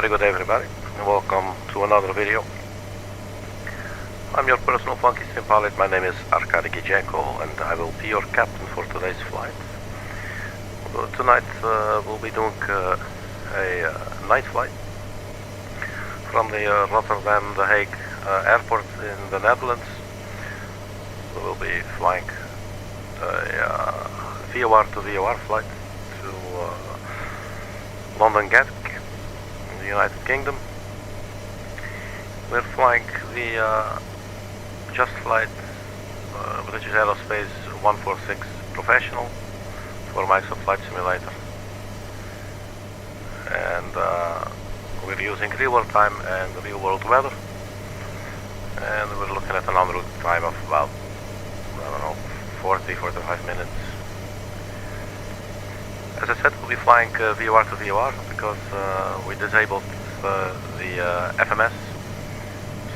Very good everybody, and welcome to another video. I'm your personal funky sim pilot. My name is Arkady Gidzenko, and I will be your captain for today's flight. Tonight we'll be doing a night flight from the Rotterdam, the Hague airport in the Netherlands. We will be flying a VOR to VOR flight to London Gatwick in the United Kingdom. We're flying the Just Flight British Aerospace 146 Professional for Microsoft Flight Simulator, and we're using real world time and real world weather, and we're looking at an en route time of about, I don't know, 40-45 minutes. As I said, we'll be flying VOR to VOR because we disabled the FMS,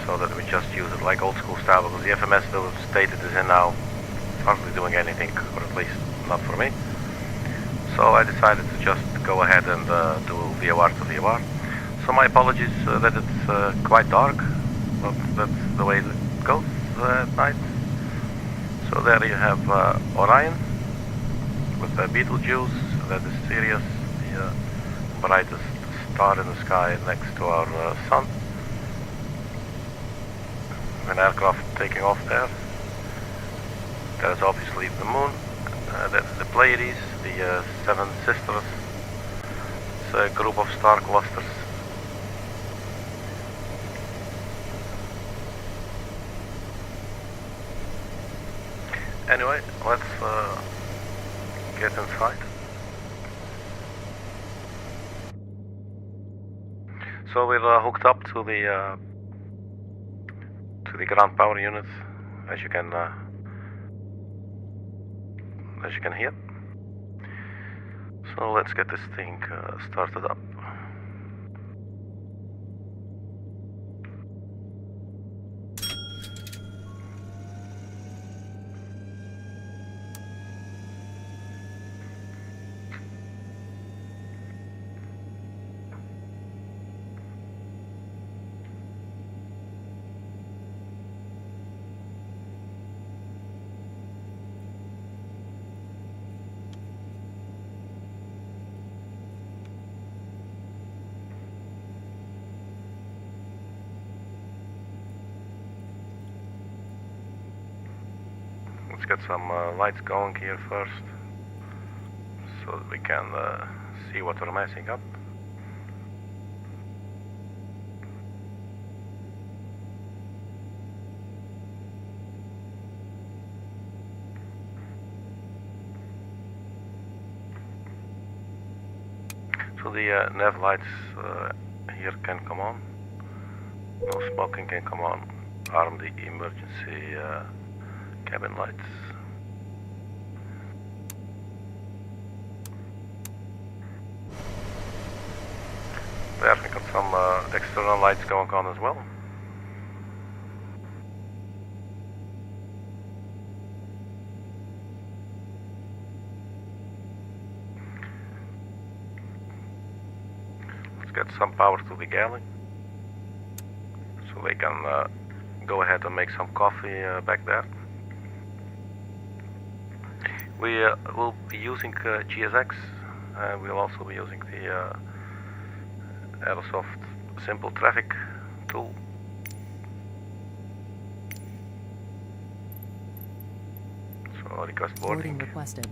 so that we just use it like old school style, because the FMS the state it is in now is hardly doing anything, or at least not for me. So I decided to just go ahead and do VOR to VOR. So my apologies that it's quite dark, but that's the way it goes at night. So there you have Orion with Betelgeuse. That is Sirius, the brightest star in the sky next to our sun. An aircraft taking off there. That is obviously the moon. That's the Pleiades, the Seven Sisters. It's a group of star clusters. Anyway, let's get inside. So we're hooked up to the ground power unit, as you can hear. So let's get this thing started up. Let's get some lights going here first, so that we can see what we're messing up. So the nav lights here can come on. No smoking can come on. Arm the emergency cabin lights. There we got some external lights going on as well. Let's get some power to the galley, so they can go ahead and make some coffee back there. We will be using GSX, and we'll also be using the Aerosoft Simple Traffic tool. So request boarding. Requested.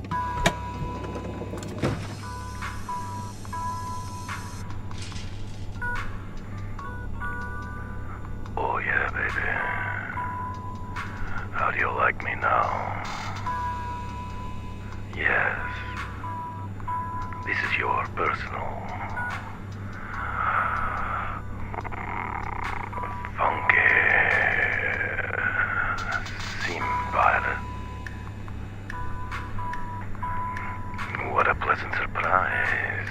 Oh yeah, baby. How do you like me now? Yes, this is your personal funky sim pilot. What a pleasant surprise.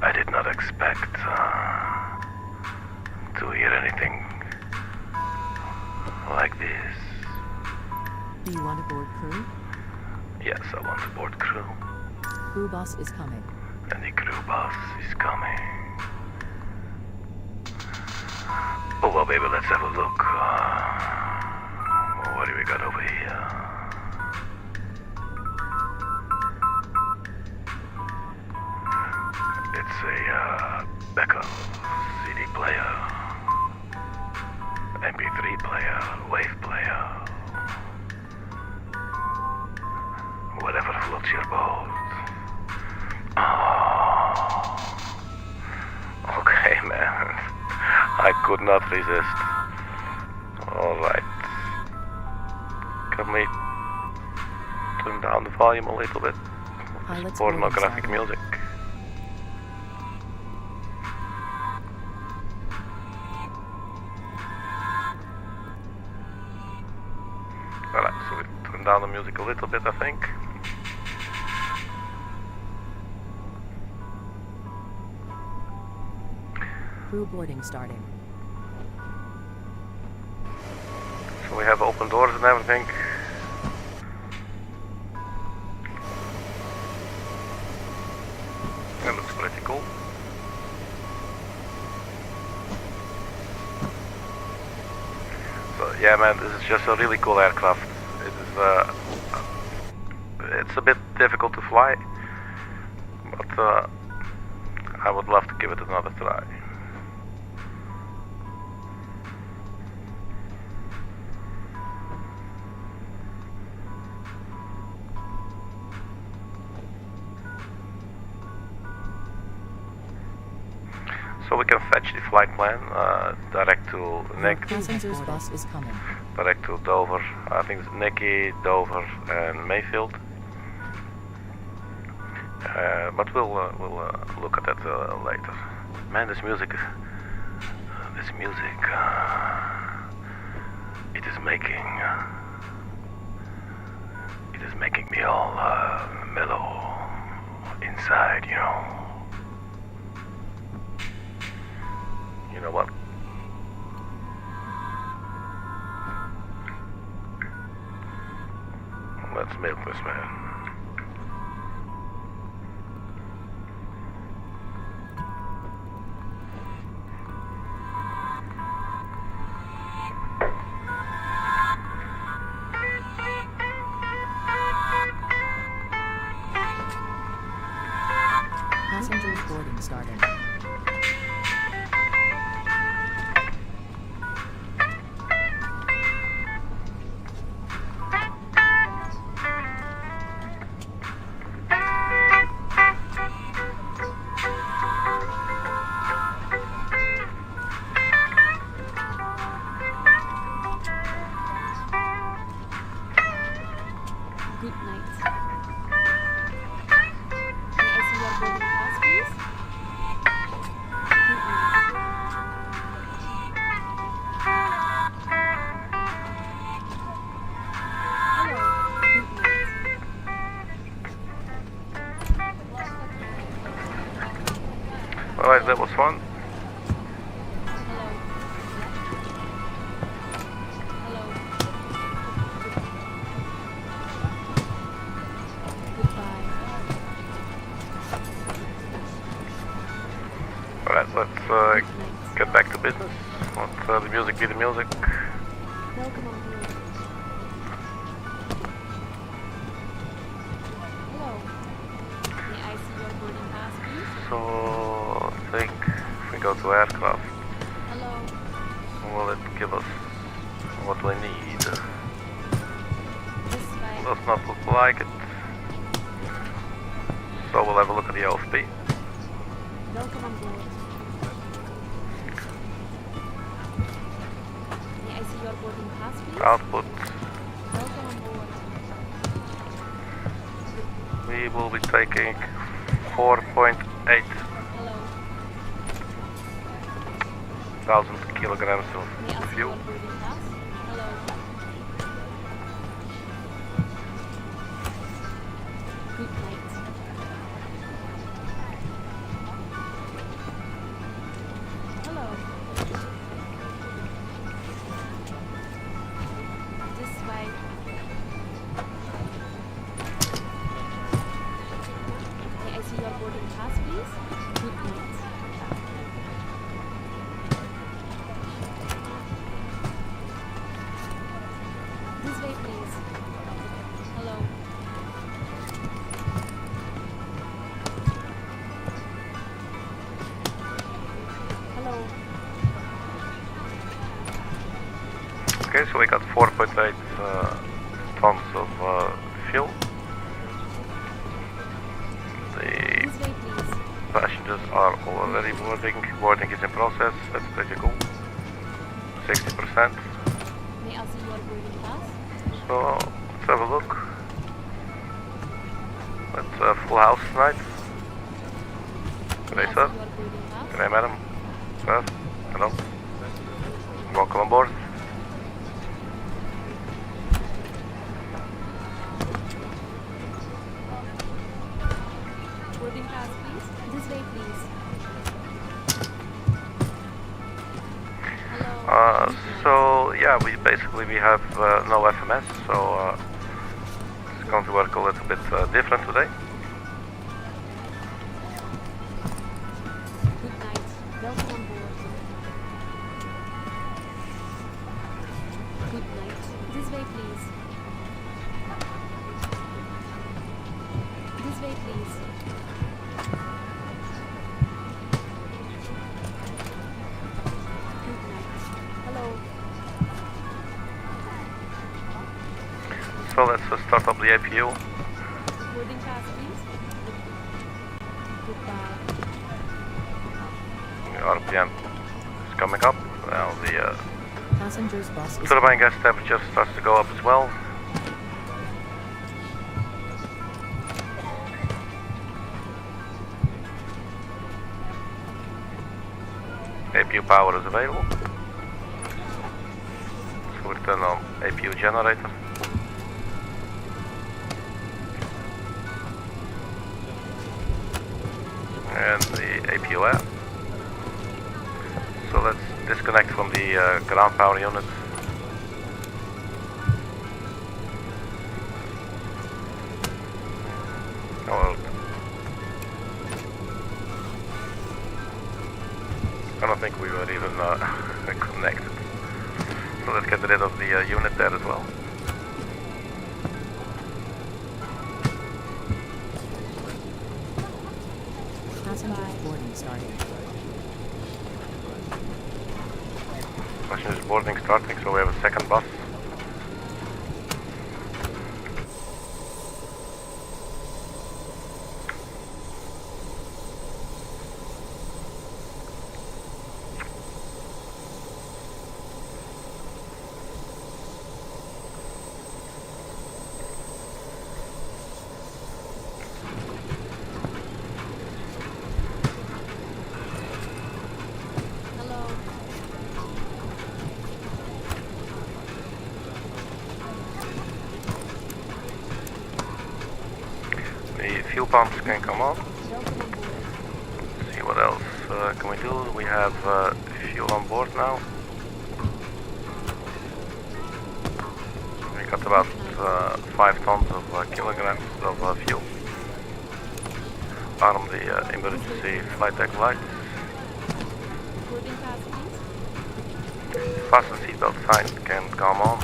I did not expect to hear anything like this. Do you want a board crew? Yes, I want to board crew. Crew boss is coming. And the crew boss is coming. Oh well, baby, let's have a look. What do we got over here? It's a backup CD player, MP3 player, wave player, whatever floats your boat. Oh, okay, man. I could not resist. Alright. Can we turn down the volume a little bit? Pilot's Pornographic boarding music. Alright, so we turn down the music a little bit, I think. Crew boarding starting. So we have open doors and everything. It looks pretty cool. So yeah, man, this is just a really cool aircraft. It is, it's a bit difficult to fly, but I would love to give it another try. So we can fetch the flight plan direct to Nick, Passenger's bus is coming. direct to Dover. I think it's Nicky, Dover, and Mayfield. But we'll look at that later. Man, this music, it is making me all mellow inside, you know. You know what? Let's milk this man. Passengers boarding starting. Good night. May I see your boarding pass, please? Good night. Hello. Good night. Alright, that was fun. Hello. Hello. Goodbye. Alright, let's Good night. get back to business. Let the music be the music. Welcome on board. Hello. May I see your boarding pass, please? So, I think if we go to aircraft, Hello. will it give us what we need? This way. Does not look like it. So we'll have a look at the OFP. Welcome on board. May I see your boarding pass, please? Output. Welcome on board. We will be taking 4.8 Hello. thousand kilograms May I of see fuel. your boarding pass? Hello. Good night. Hello. This way. May I see your boarding pass, please? Good night. Okay, so we got 4.8 tons of fuel. The This way, please. passengers are already boarding. Boarding is in process. That's pretty cool. 60%. May I see your boarding pass? So let's have a look. It's a full house tonight. Good May day, I sir. see your boarding pass? Good day, madam. Sir. Hello. Welcome on board. Boarding pass, please. This way, please. Hello. So yeah, we have no FMS, so it's going to work a little bit different today. Good night. Welcome on board. Good night. This way, please. This way, please. Good night. Hello. So let's start up the APU. Boarding pass, please. Goodbye. The RPM is coming up. Now the Passengers bus is turbine gas temperature starts to go up as well. APU power is available. So we turn on APU generator. And the APU air. So let's disconnect from the ground power unit. Or I don't think we were even connected. So let's get rid of the unit there as well. passengers boarding starting. Passengers boarding starting, so we have a second bus. The fuel pumps can come on. Let's see what else can we do. We have fuel on board now. We got about 5 tons of kilograms of fuel. Arm the emergency flight deck lights. Fasten seatbelt sign can come on.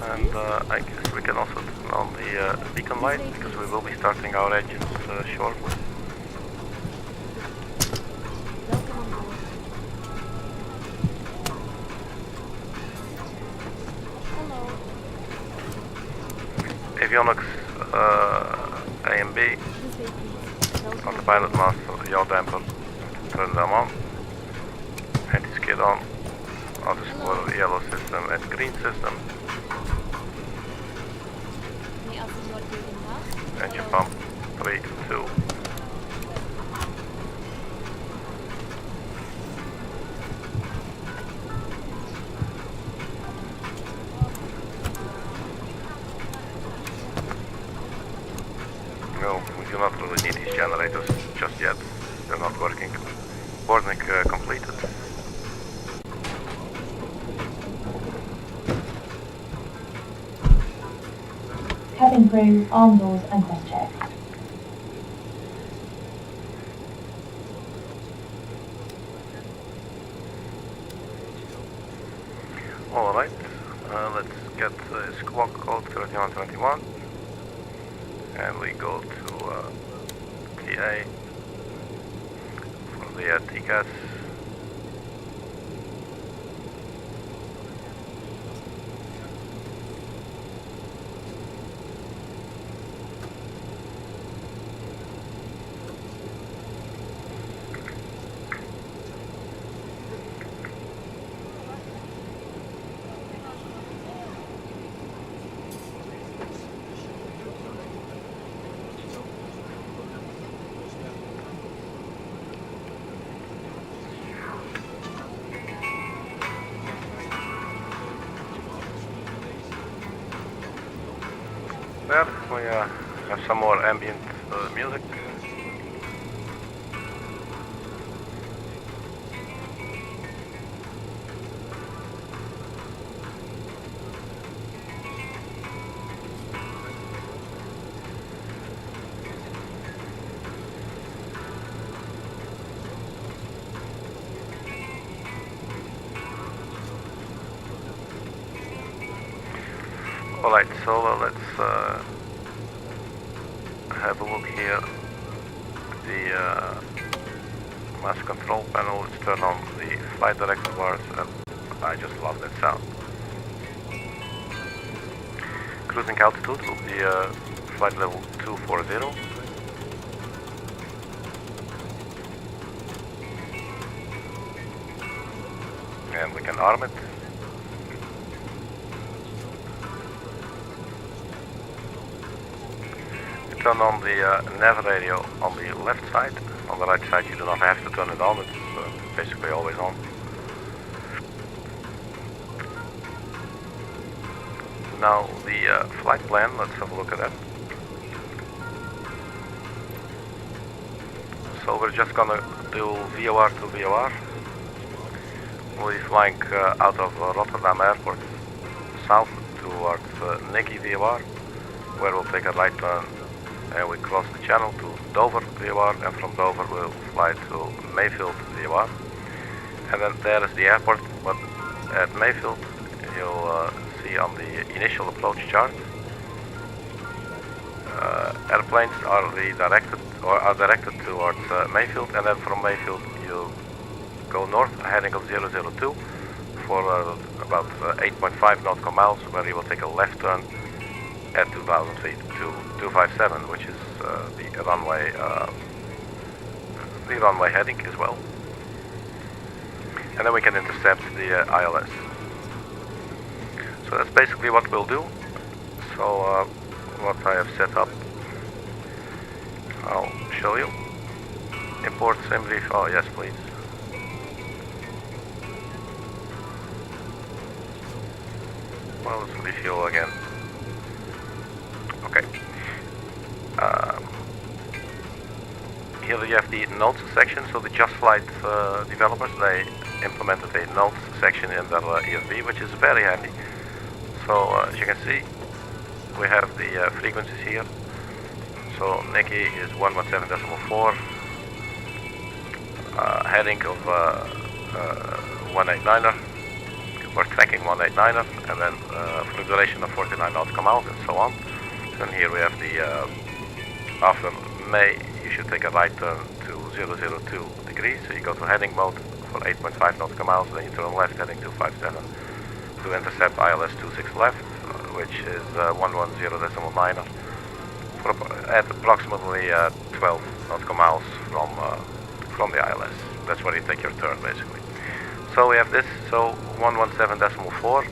And I guess we can also turn on the beacon light because we will be starting our engines shortly. Avionics A and B, autopilot master, yaw damper, turn them on. Anti-skid on, auto-spoiler yellow system and green system. Engine pump 3, 2. No, we do not really need these generators just yet. They're not working. Boarding completed. Cabin crew, arm doors and cross check. Alright, let's get the squawk code 3121 and we go to TA for the TCAS. There we have some more ambient music. Alright, so let's have a look here. The master control panel, let's turn on the flight director bars, and I just love that sound. Cruising altitude will be flight level 240. And we can arm it. Turn on the nav radio on the left side. On the right side you do not have to turn it on, it's basically always on. Now the flight plan, let's have a look at that. So we're just gonna do VOR to VOR. We'll be flying out of Rotterdam airport south towards Nikki VOR, where we'll take a right turn and we cross the channel to Dover VOR, and from Dover we'll fly to Mayfield VOR. And then there is the airport, but at Mayfield you'll see on the initial approach chart airplanes are directed towards Mayfield, and then from Mayfield you go north heading of 002 for about 8.5 nautical miles, where you will take a left turn at 2,000 feet to 257, which is the runway heading as well. And then we can intercept the ILS. So that's basically what we'll do. So what I have set up, I'll show you. Import SimBrief, oh yes please. Well, let's refuel again. Okay. Here you have the notes section. So the Just Flight developers, they implemented a notes section in their EHRD, which is very handy. So as you can see, we have the frequencies here. So Nikki is 117.4, heading of 189er. We're tracking 189er, and then for a duration of 49 nautical miles and so on. And here we have the, after May, you should take a right turn to 002 degrees, so you go to heading mode for 8.5 nautical miles, then you turn left heading 257 to intercept ILS 26 left, which is 110.9 at approximately 12 nautical miles from the ILS. That's where you take your turn basically. So we have this, so 117.4.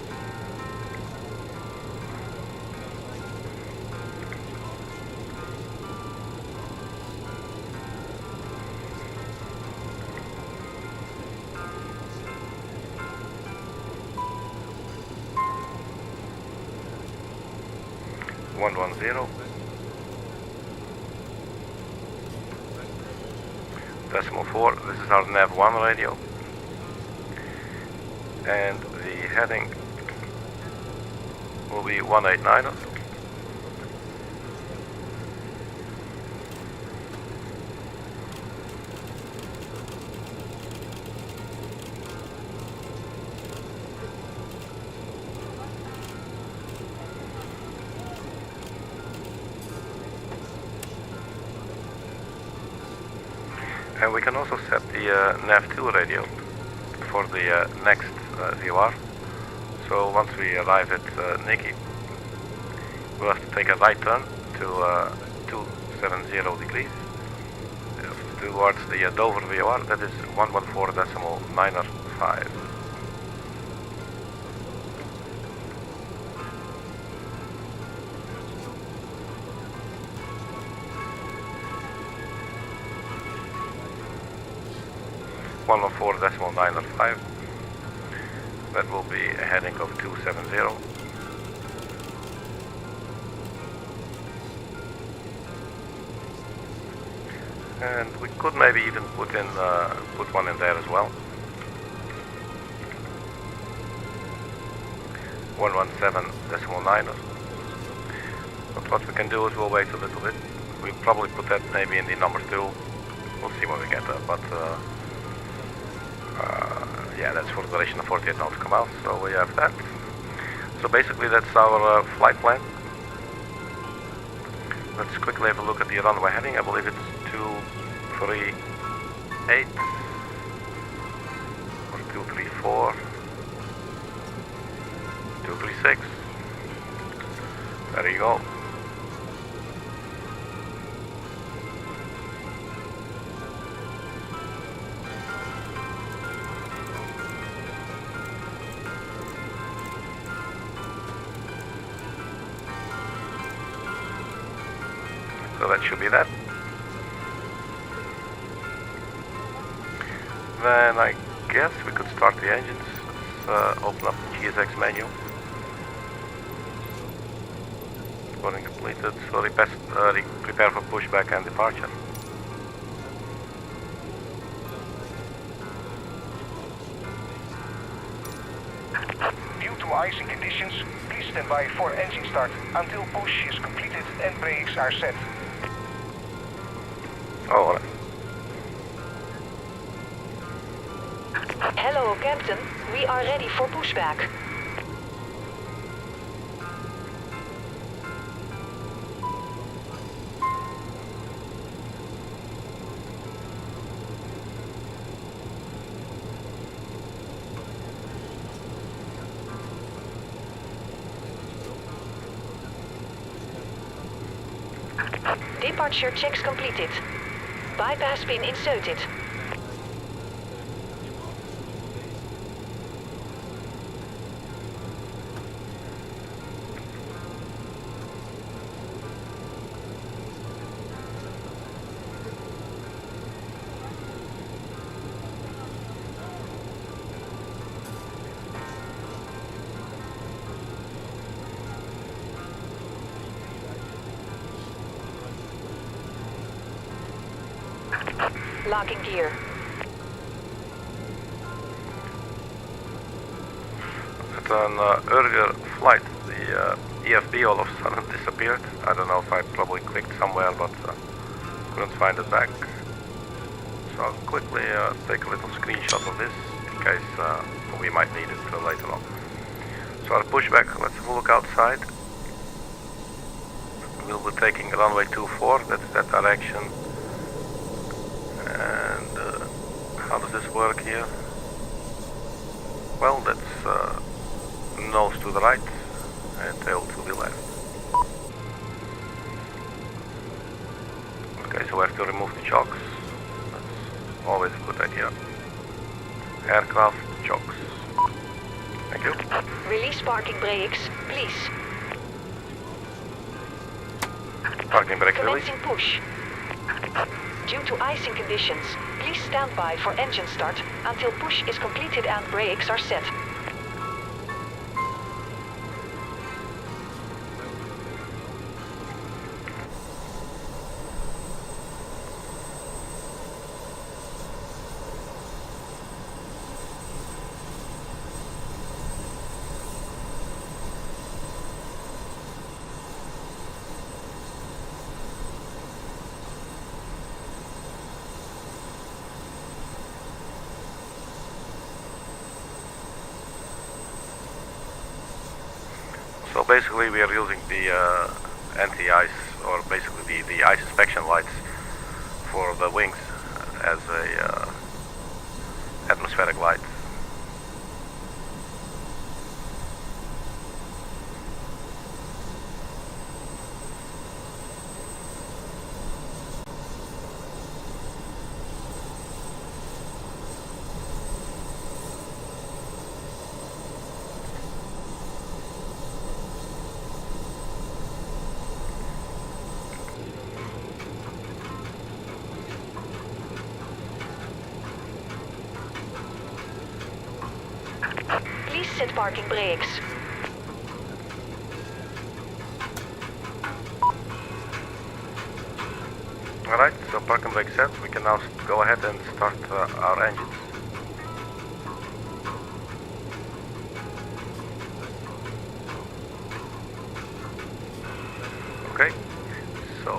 Decimal 4. This is our nav 1 radio, and the heading will be 189. And we can also set the nav2 radio for the next VOR. So once we arrive at Nikki, we'll have to take a right turn to 270 degrees towards the Dover VOR, that is 114.95. .905. That will be a heading of 270. And we could maybe even put one in there as well. 117.9. But what we can do is we'll wait a little bit. We'll probably put that maybe in the number 2. We'll see when we get there, but yeah, that's for the duration of 48 knots come out, so we have that. So basically that's our flight plan. Let's quickly have a look at the runway heading. I believe it's 238 or 234, 236. There you go. So that should be that. Then I guess we could start the engines. Let's open up the GSX menu. Boarding completed, so prepare for pushback and departure. Due to icing conditions, please stand by for engine start until push is completed and brakes are set. Oh, all right. Hello, Captain. We are ready for pushback. Departure checks completed. Bypass pin inserted. Locking gear. At an earlier flight, the EFB all of a sudden disappeared. I don't know if I probably clicked somewhere, but couldn't find it back. So I'll quickly take a little screenshot of this in case we might need it later on. So our pushback, let's have a look outside. We'll be taking runway 24, that's that direction. And how does this work here? Well, that's nose to the right and tail to the left. Okay, so we have to remove the chocks. That's always a good idea. Aircraft chocks. Thank you. Release parking brakes, please. Parking brake release. Commencing push. Due to icing conditions, please stand by for engine start until push is completed and brakes are set. So basically we are using the anti-ice, or basically the ice inspection lights for the wings as a atmospheric light. Please set parking brakes. Alright, so park and brake set. We can now go ahead and start our engines. Okay, so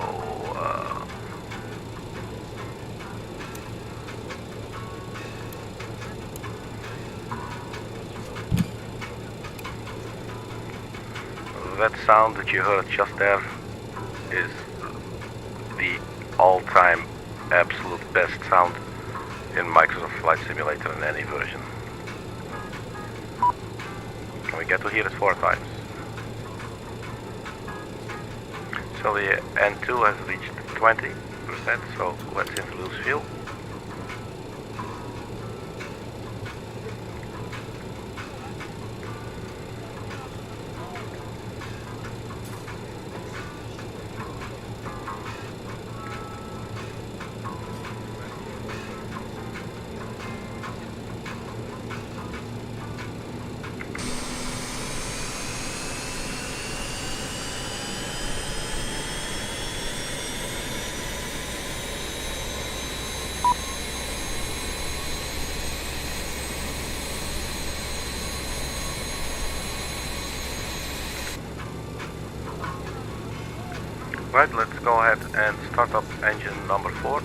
that sound that you heard just there is the all-time absolute best sound in Microsoft Flight Simulator in any version. And we get to hear it 4 times. So the N2 has reached 20%, so let's introduce fuel. Right, let's go ahead and start up engine number 4.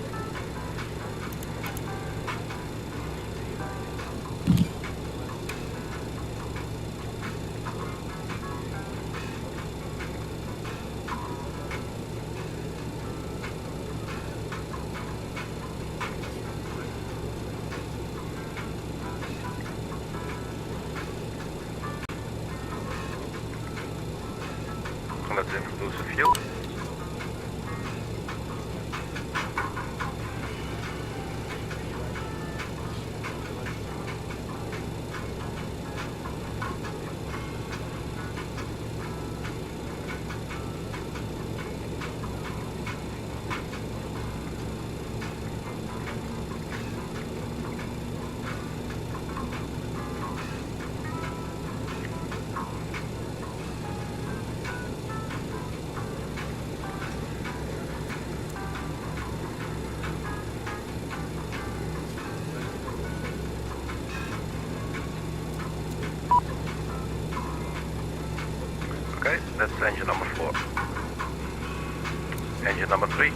Let's introduce the fuel. Okay, that's engine number 4. Engine number 3.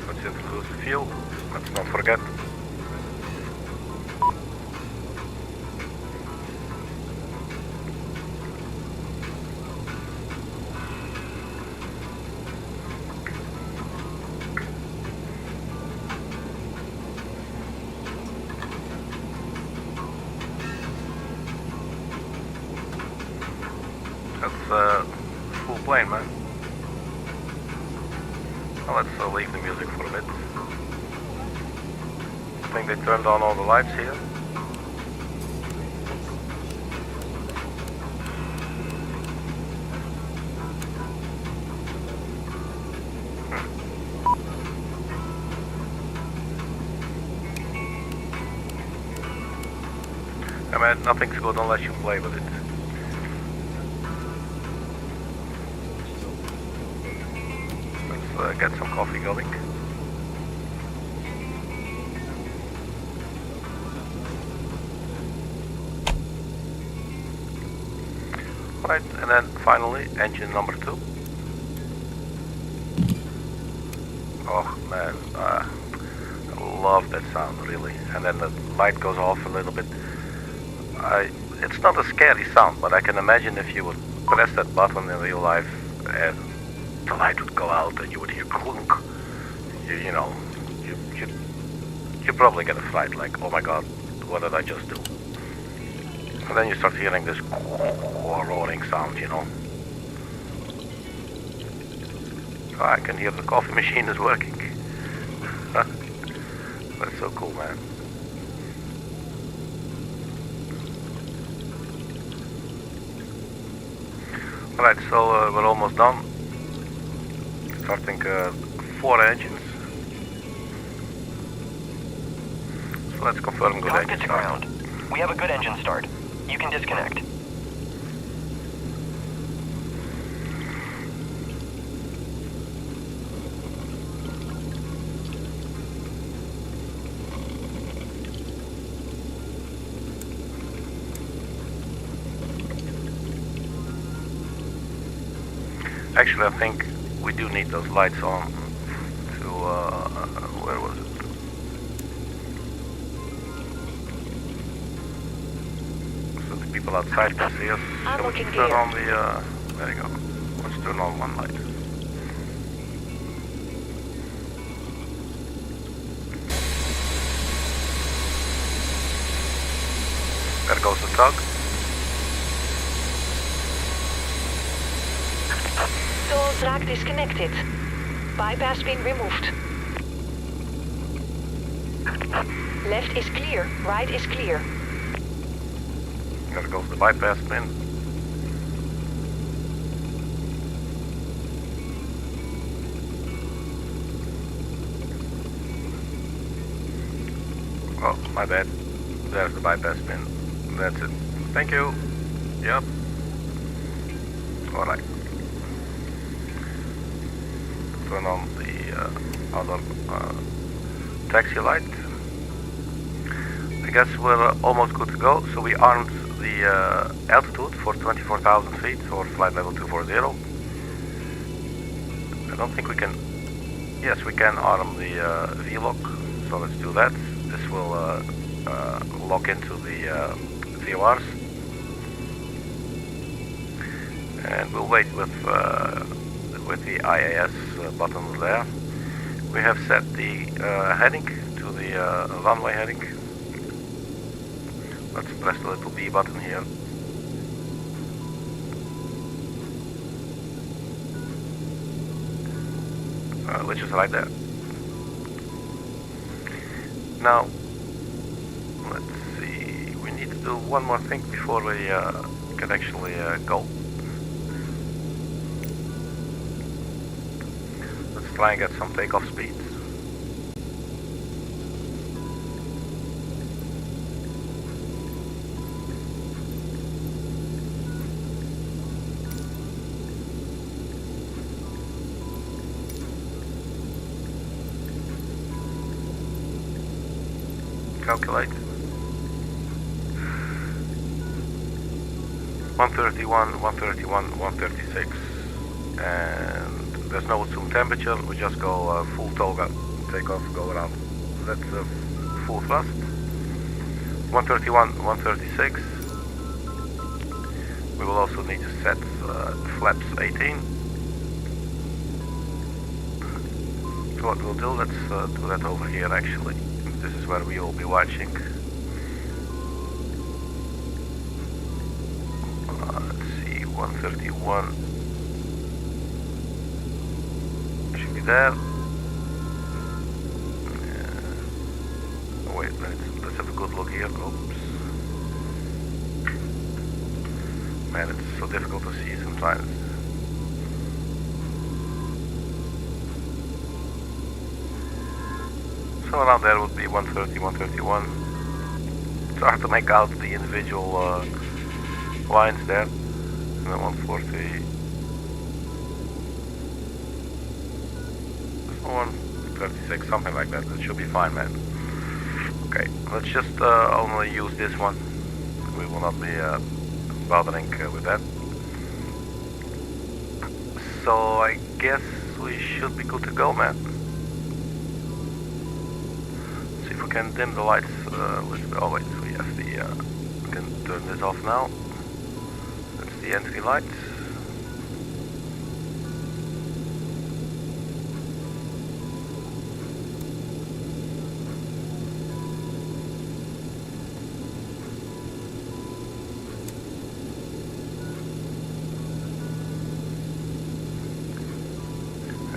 Let's introduce the fuel. Let's not forget. That's full plane, man. Well, let's leave the music for a bit. I think they turned on all the lights here. I mean, nothing's good unless you play with it. Let's get some coffee going. Right, and then finally engine number 2. Oh man, I love that sound really. And then the light goes off a little bit. It's not a scary sound, but I can imagine if you would press that button in real life and the light would go out and you would hear clunk. You probably get a fright like, oh my god, what did I just do? And then you start hearing this roaring sound, you know. I can hear the coffee machine is working. That's so cool, man. Alright, so we're almost done. Starting 4 engines. So let's confirm good engine Cockpit to start. ground. We have a good engine start. You can disconnect. Actually, I think we do need those lights on to, where was it? So the people outside can see us. I'm Shall we looking turn here. on the, there you go. Let's turn on one light. There goes the tug. Track disconnected. Bypass pin removed. Left is clear, right is clear. There goes the bypass pin. Oh, my bad. There's the bypass pin. That's it. Thank you. Yep. Alright. Turn on the other taxi light. I guess we're almost good to go. So we armed the altitude for 24,000 feet or flight level 240. I don't think we can. Yes, we can arm the V-lock. So let's do that. This will lock into the VORs, and we'll wait with the IAS button there. We have set the heading to the runway heading. Let's press the little B button here. Which is right there. Now, let's see. We need to do one more thing before we can actually go. Let's try and get some takeoff speeds. Calculate. 131, 131, 136, and there's no assumed temperature. We just go full toga, take off, go around. That's full thrust. 131, 136. We will also need to set flaps 18. So what we'll do, let's do that over here actually. This is where we will be watching. Let's see, 131 should be there. Oh, wait, let's have a good look here. Oops. Man, it's so difficult to see sometimes. So around there would be 130, 131. It's hard to make out the individual lines there. And then 140. 136, something like that. That should be fine, man. Okay, let's just only use this one. We will not be bothering with that. So I guess we should be good to go, man. We can dim the lights oh wait, we have the we can turn this off now. That's the entry light.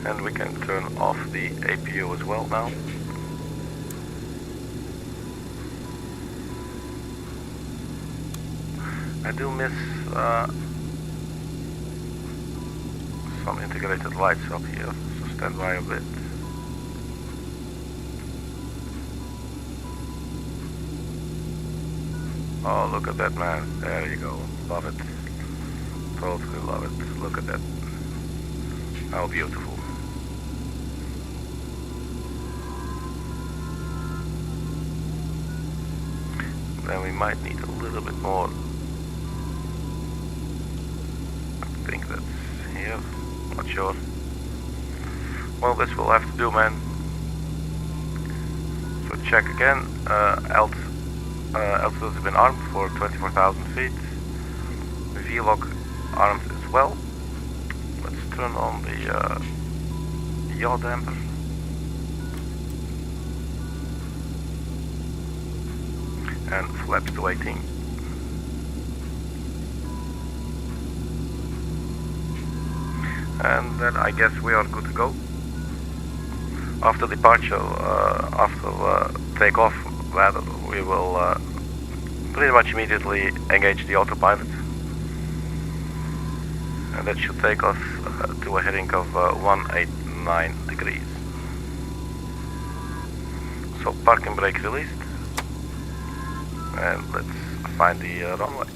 And we can turn off the APU as well now. I do miss some integrated lights up here, so stand by a bit. Oh, look at that, man. There you go. Love it. Totally love it. Look at that. How beautiful. Then we might need a little bit more. I think that's here. Not sure. Well, this will have to do, man. So check again. Altitude has been armed for 24,000 feet. V-lock armed as well. Let's turn on the yaw damper. And flaps to 18. And then I guess we are good to go. After departure, after takeoff, rather, we will pretty much immediately engage the autopilot. And that should take us to a heading of 189 degrees. So parking brake released. And let's find the runway.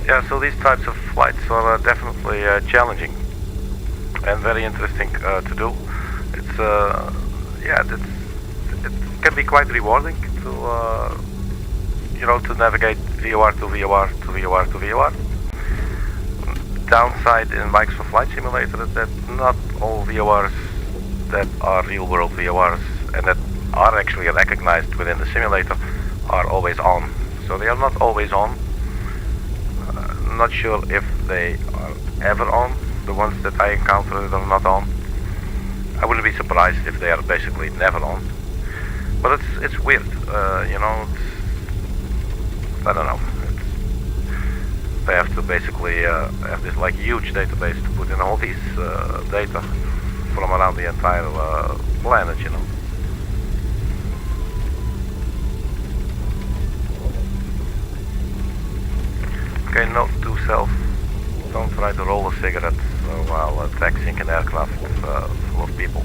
Yeah, so these types of flights are definitely challenging and very interesting to do. It's it can be quite rewarding to to navigate VOR to VOR to VOR to VOR. Downside in Microsoft Flight Simulator is that not all VORs that are real-world VORs and that are actually recognized within the simulator are always on. So they are not always on. Not sure if they are ever on. The ones that I encountered are not on. I wouldn't be surprised if they are basically never on. But it's weird, I don't know. They have to basically have this like huge database to put in all these data from around the entire planet, Okay, note to self, don't try to roll a cigarette while taxiing an aircraft full of people.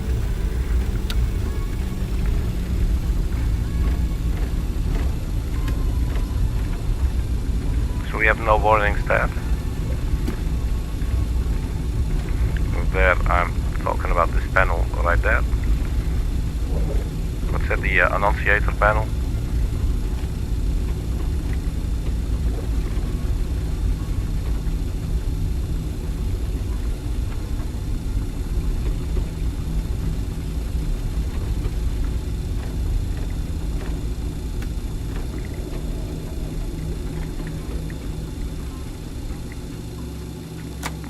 So we have no warnings there. There, I'm talking about this panel right there. What's that, the annunciator panel?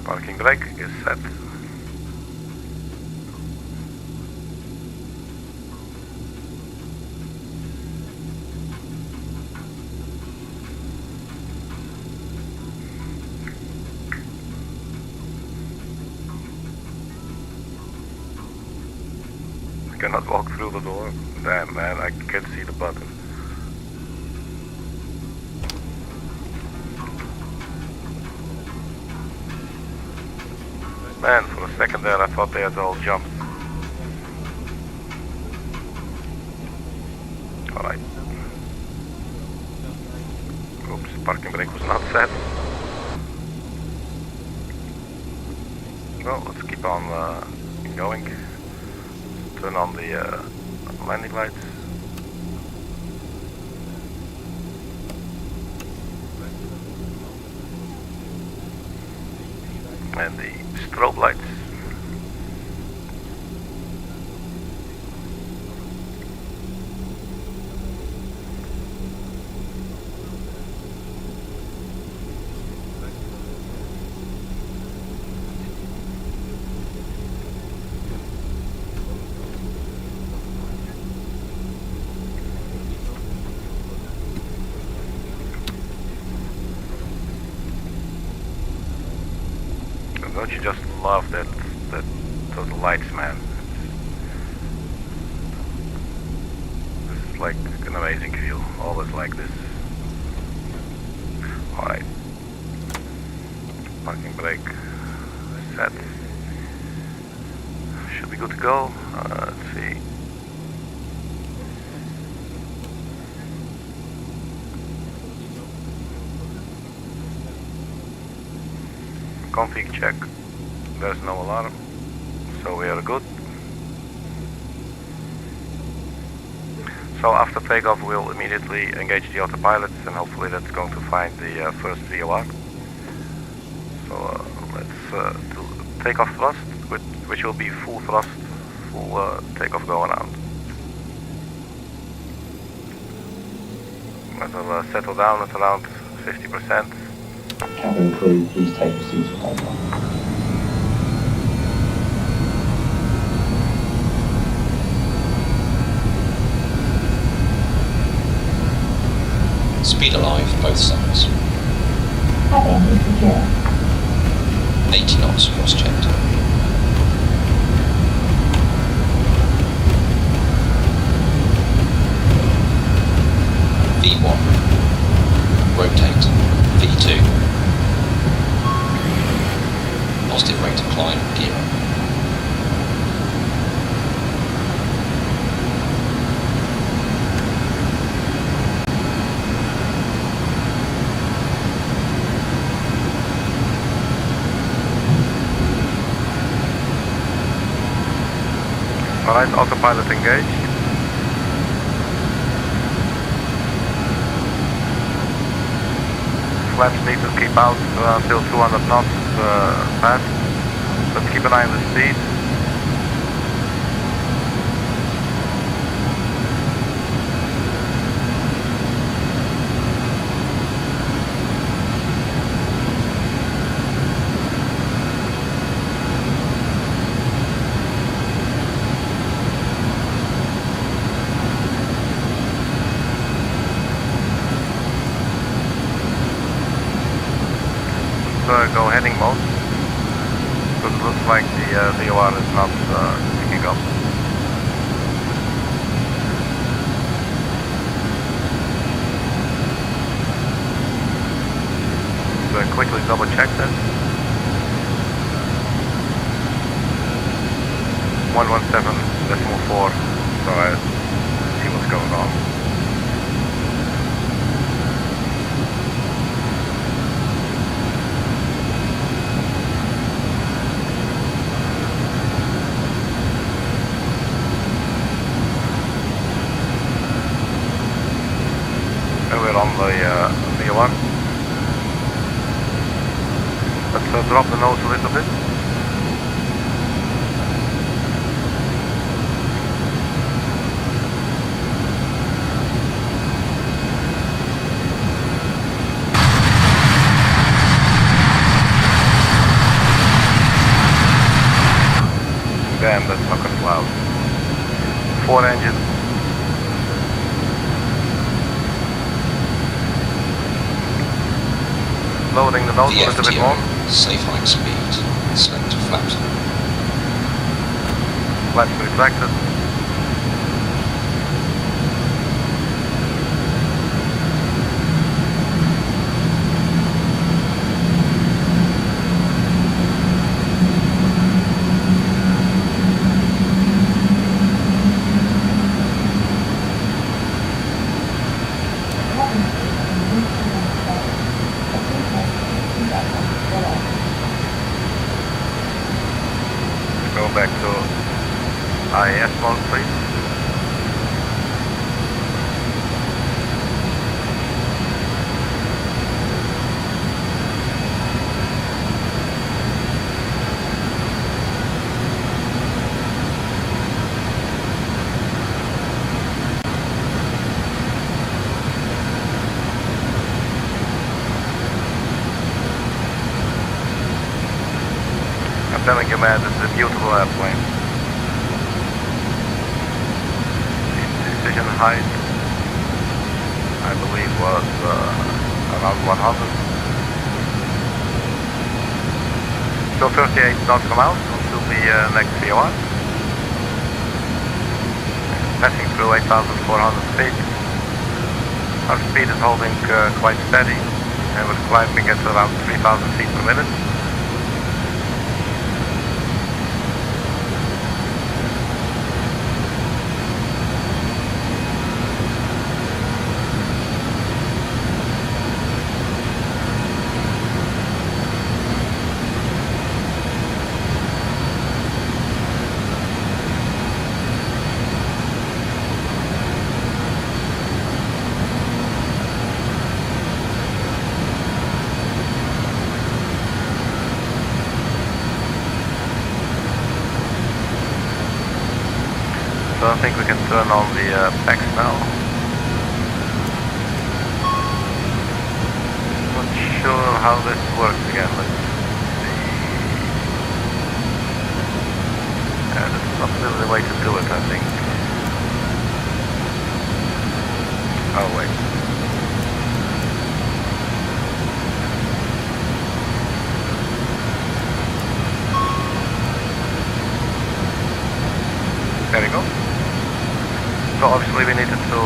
Parking brake is set. I cannot walk through the door. Damn, man, I can't see the button. Man, for a second there I thought they had all jumped. Alright. Oops, parking brake was not set. Well, let's keep on going. Turn on the landing lights. And the strobe lights. Don't you just love those lights, man? This is like an amazing view. Always like this. Alright. Parking brake set. Should be good to go. Let's see. Config check. There's no alarm, so we are good. So after takeoff we'll immediately engage the autopilot and hopefully that's going to find the first VOR. So let's do takeoff thrust, which will be full thrust, full takeoff go around. It'll settle down at around 50%. Cabin crew, please take your seats for takeoff. Speed alive, both sides. Cabin is secure. 80 knots cross-checked. V1. Rotate. V2. Positive rate of climb, gear up. Alright, autopilot engaged. Flaps need to keep out until 200 knots past. Let's keep an eye on the speed. Go heading mode, because it looks like the VOR is not picking up. So quickly double check that. 117.4, so I see what's going on. On the VOR. Let's drop the nose a little bit. Damn, that's fucking loud. 4 engines. Loading the nose a little bit more. Safe line speed. Select flaps. Flaps retracted. IAS mode, please. I'm telling you, man, this is a beautiful airplane. Decision height, I believe, was around 100. Still 38 nautical miles until the next VOR. Passing through 8,400 feet. Our speed is holding quite steady, and we're climbing at around 3,000 feet per minute. So I think we can turn on the packs now. Not sure how this works again. Let's see. Yeah, that's not really the way to do it, I think. Oh wait. There we go. So obviously we needed to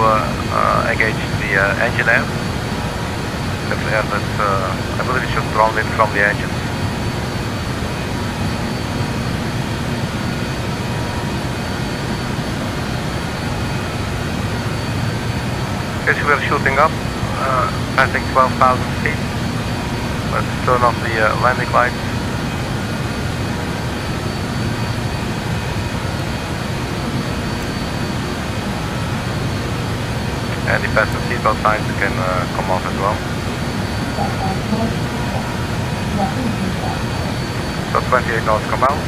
engage the engine air. That's the air that I believe it should drawn in from the engines. Okay, so we're shooting up, passing 12,000 feet. Let's turn off the landing lights. And the fasten seatbelt signs can come off as well. So 28 nautical miles.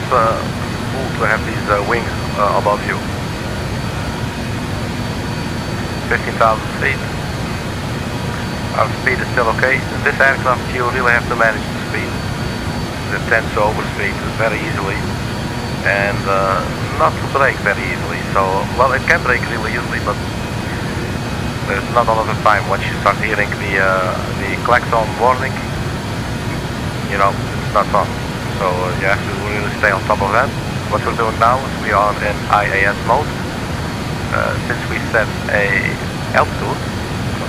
Cool to have these wings above you. 15,000 feet. Our speed is still okay. In this aircraft you really have to manage the speed. It tends to overspeed very easily and not to brake very easily. So, well, it can brake really easily, but there's not a lot of time. Once you start hearing the klaxon warning, you know, it's not fun. So you have to really stay on top of that. What we're doing now is we are in IAS mode. Since we set a altitude,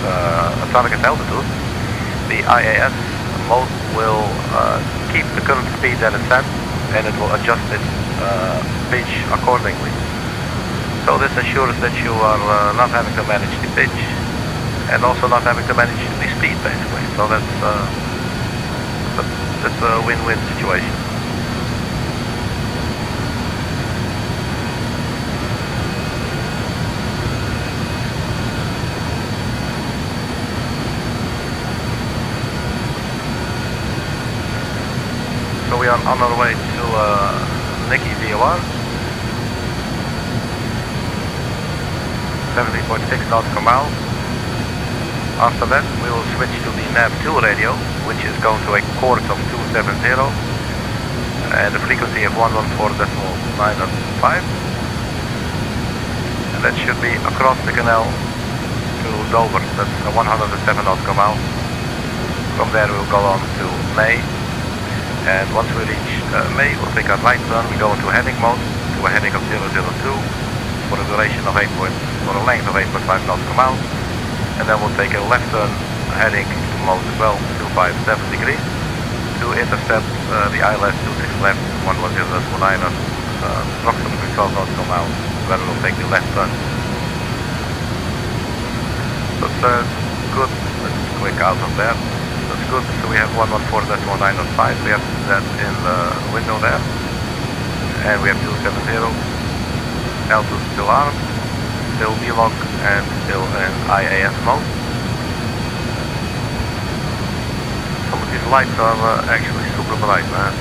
a target altitude, the IAS mode will keep the current speed that it's set, and it will adjust its pitch accordingly. So this ensures that you are not having to manage the pitch, and also not having to manage the speed basically. So that's a win-win situation. So we are on our way to Nikki VOR. 17.6 nautical miles. After that we will switch to the nav2 radio, which is going to a course of 270 and a frequency of 114.905. And that should be across the canal to Dover. That's a 107 nautical mile. From there we'll go on to May. And once we reach May, we'll take a right turn. We go into heading mode to a heading of 002 for a duration of for a length of 8.5 nautical miles. And then we'll take a left turn heading mode as well, 257 degrees, to intercept the ILS 26 left, 110.9, approximately 12 nautical miles, where we'll take the left turn. So it's good, let's click out of there. That's good, so we have 114.905, we have that in the window there. And we have 270, altitude still armed, still VLOG and still in IAS mode. Some of these lights are actually super bright, man.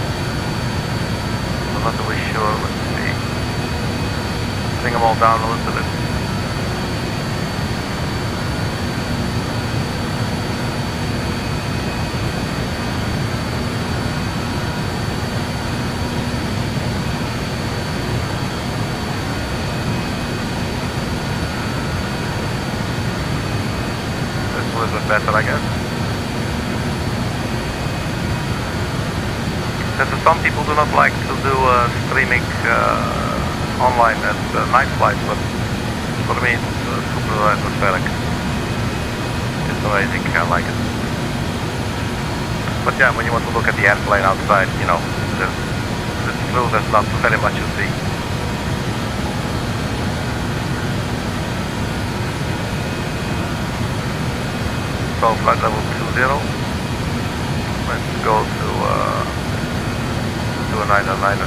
I'm not really sure, let's see. Bring them all down a little bit. That's a little bit better, I guess. Some people do not like to do streaming online at night flights, but for me it's super atmospheric. It's amazing, I like it. But yeah, when you want to look at the airplane outside, you know, it's true there's not very much to see. So flight level 20, let's go to 992.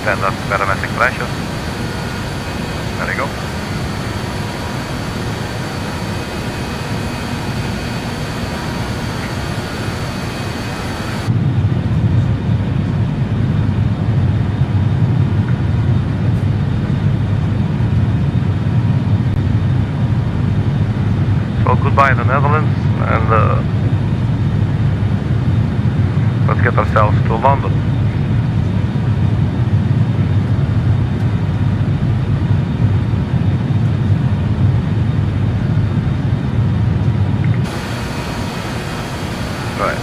Standard barometric pressure. There we go. So goodbye the Netherlands, and let's get ourselves to London. Right.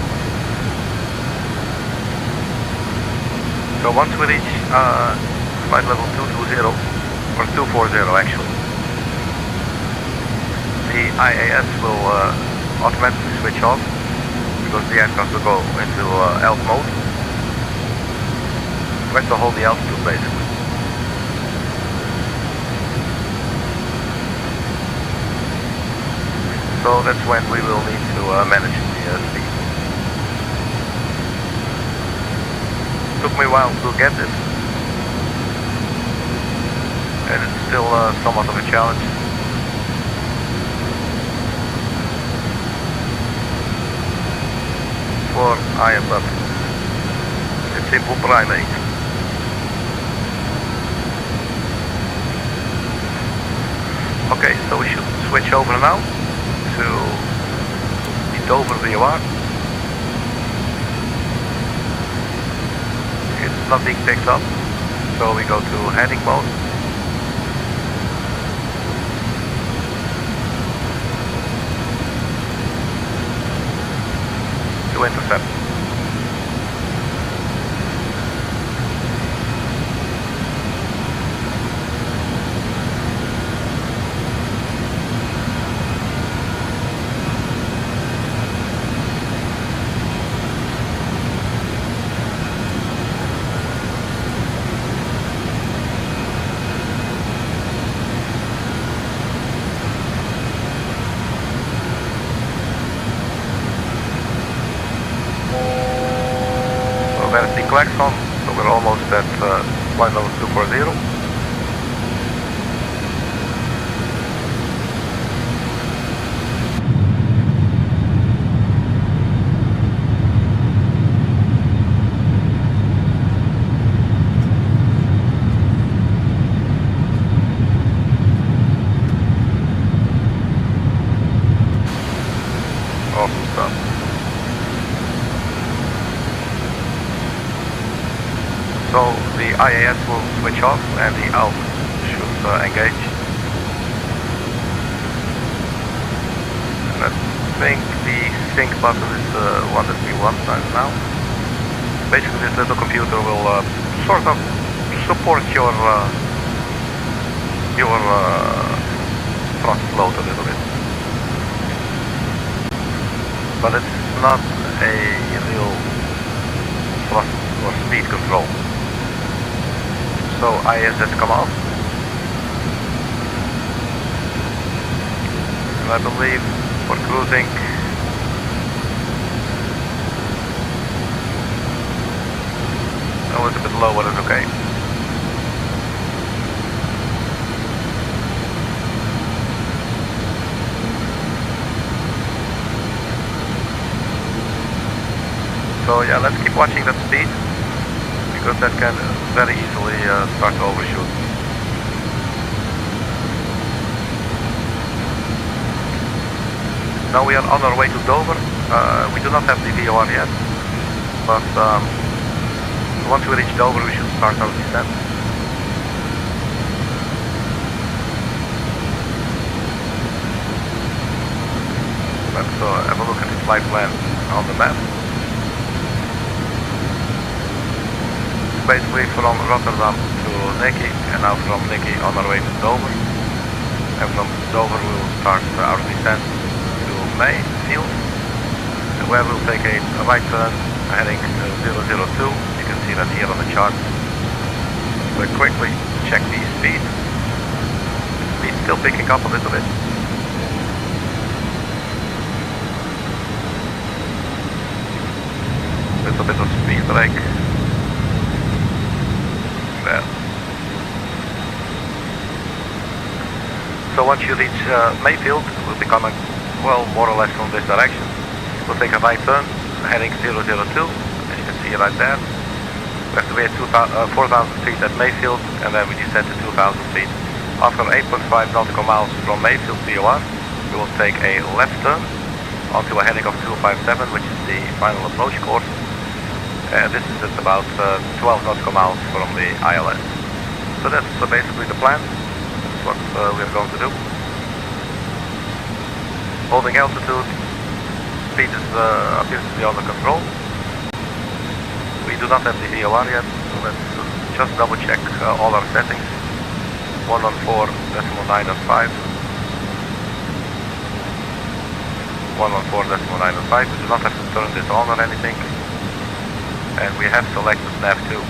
So once we reach flight level 220, or 240 actually, the IAS will automatically switch off, because the aircraft will go into ALT mode. We have to hold the altitude basically. So that's when we will need to manage the speed. Took me a while to get this, and it's still somewhat of a challenge. I am up. A simple primate. Okay, so we should switch over now to the Dover VOR. It's not being picked up, so we go to heading mode. To intercept. There's the klaxon, so we're almost at flight level 240. Awesome stuff. So the IAS will switch off and the ALP should engage. And I think the sync button is the one that we want right now. Basically this little computer will sort of support your thrust load a little bit. But it's not a real thrust or speed control. So IAS has come off. And I believe for cruising a little bit low, but it's okay. So yeah, let's keep watching that speed, because that can very easily start to overshoot. Now we are on our way to Dover. We do not have the VOR yet, but once we reach Dover we should start our descent. Let's have a look at the flight plan on the map. Basically from Rotterdam to Nikki, and now from Nikki on our way to Dover. And from Dover we will start our descent to Mayfield, where we'll take a right turn heading 002. You can see that here on the chart. So quickly check the speed. Speed's still picking up a little bit. Little bit of speed brake. There. So once you reach Mayfield, we'll be coming, well, more or less from this direction. We'll take a right turn, heading 002, as you can see right there. We have to be at 4,000 feet at Mayfield, and then we descend to 2,000 feet. After 8.5 nautical miles from Mayfield VOR, we will take a left turn onto a heading of 257, which is the final approach course. This is at about 12 nautical miles from the ILS. So that's basically the plan. That's what we're going to do. Holding altitude, speed is, appears to be under control. We do not have the VOR yet, so let's just double check all our settings. 114.905. 114.905. We do not have to turn this on or anything. And we have selected nav2.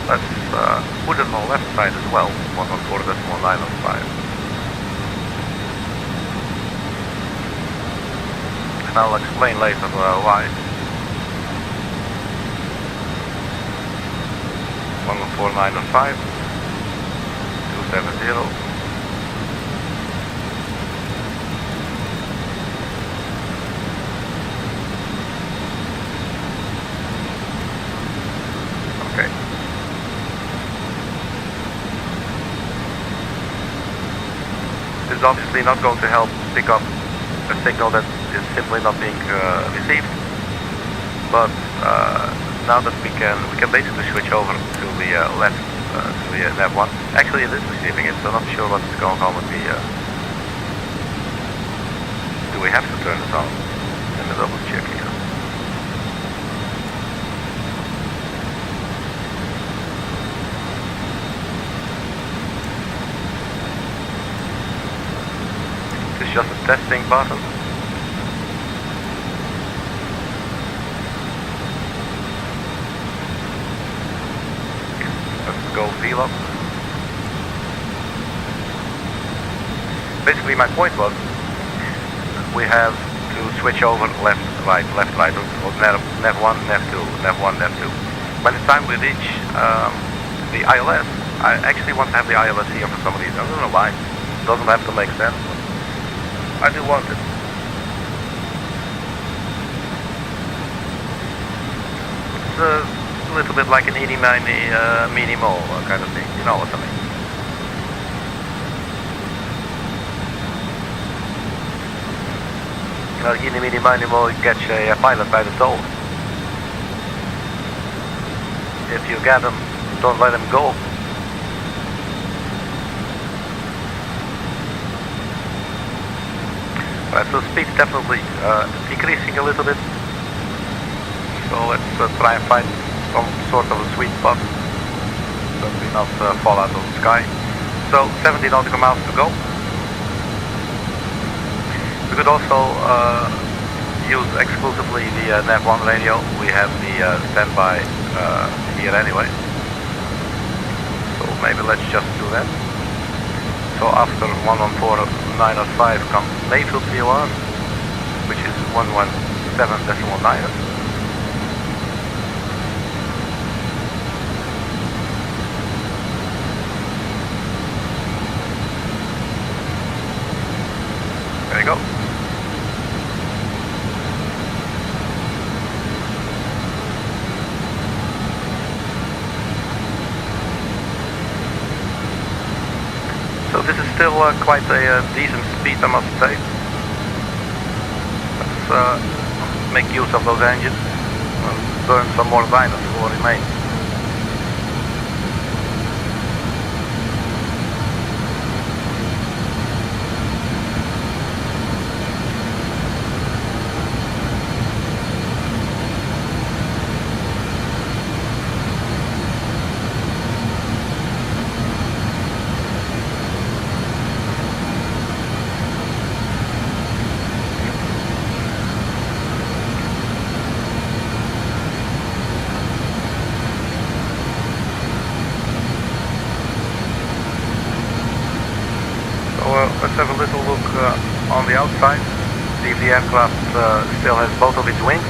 Let's put it on the left side as well, 114.905. And I'll explain later why. 114.905, 270. Is obviously not going to help pick up a signal that is simply not being received. But now that we can basically switch over to the left, to the nav 1. Actually, it is receiving it, so I'm not sure what's going on with the. Do we have to turn it on? Let me double check here. Just a testing button. Let's go VLOC. Basically my point was we have to switch over left, right, or nav 1, nav 2, nav 1, nav 2. By the time we reach the ILS, I actually want to have the ILS here for some reason. I don't know why. It doesn't have to make sense. I do want it. It's a little bit like an itty-miny mini-mole kind of thing, you know what I mean. You know, itty-miny-miny-mole, you catch a pilot by the toe. if you get them, don't let them go. Right, so speed's definitely decreasing a little bit. So let's try and find some sort of a sweet spot so that we not fall out of the sky. So 70 nautical miles to go. We could also use exclusively the nav1 radio. We have the standby here anyway. So maybe let's just do that. So after 114.905 comes Mayfield VOR, which is 117.9. There you go. So this is still quite a decent speed, I must say. Let's make use of those engines and burn some more dynos for remain. Let's have a little look on the outside, see if the aircraft still has both of its wings.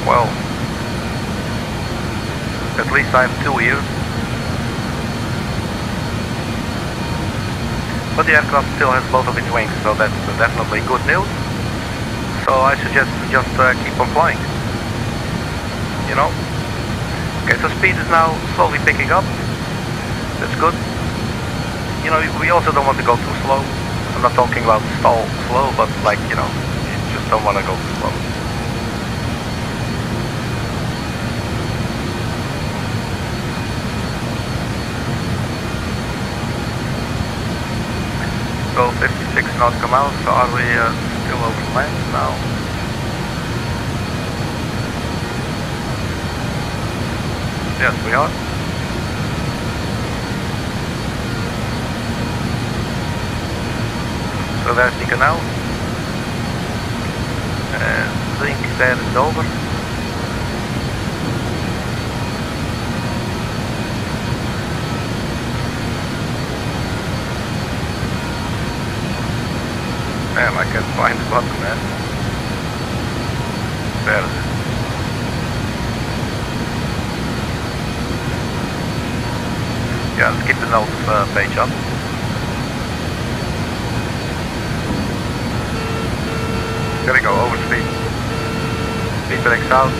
Well, at least I have 2 ears. But the aircraft still has both of its wings, so that's definitely good news. So I suggest just keep on flying. You know? Okay, so speed is now slowly picking up. That's good. You know, we also don't want to go too slow. I'm not talking about stall slow, but like, you know, you just don't want to go too slow. So 56 nautical miles, so are we still over land now? Yes, we are. So there's the canal. Link there is over. Damn, I can't find the button, man. There it is. Yeah, let's keep the notes page up. There we go, overspeed. Speed brakes out.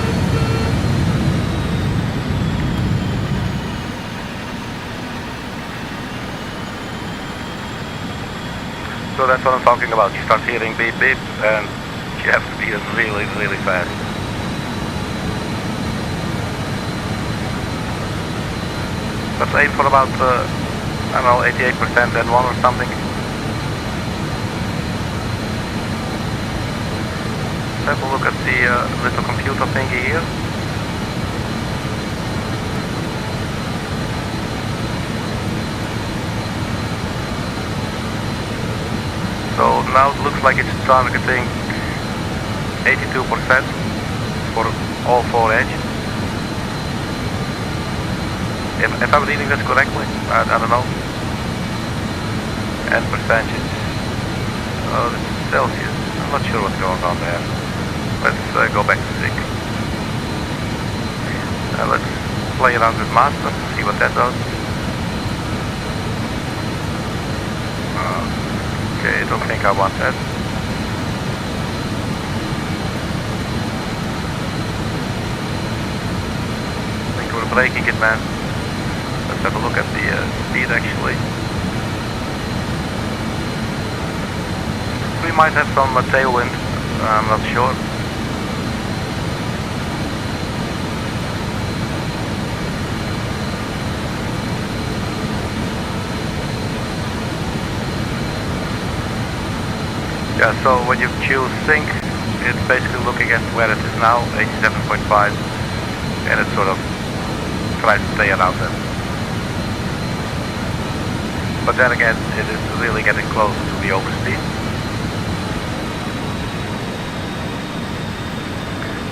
So that's what I'm talking about. You start hearing beep beep and you have to be really, really fast. Let's aim for about, I don't know, 88% N1 or something. Let's have a look at the little computer thingy here. So now it looks like it's targeting 82% for all 4 edges. If I'm reading this correctly, I don't know. And percentage. Oh, it's Celsius. I'm not sure what's going on there. Let's go back to SIG. Let's play around with master, see what that does. Okay, I don't think I want that. I think we're breaking it, man. Let's have a look at the speed actually. we might have some tailwind, I'm not sure. Yeah, so when you choose sync, it's basically looking at where it is now, 87.5, and it sort of tries to stay around that. But then again, it is really getting close to the overspeed.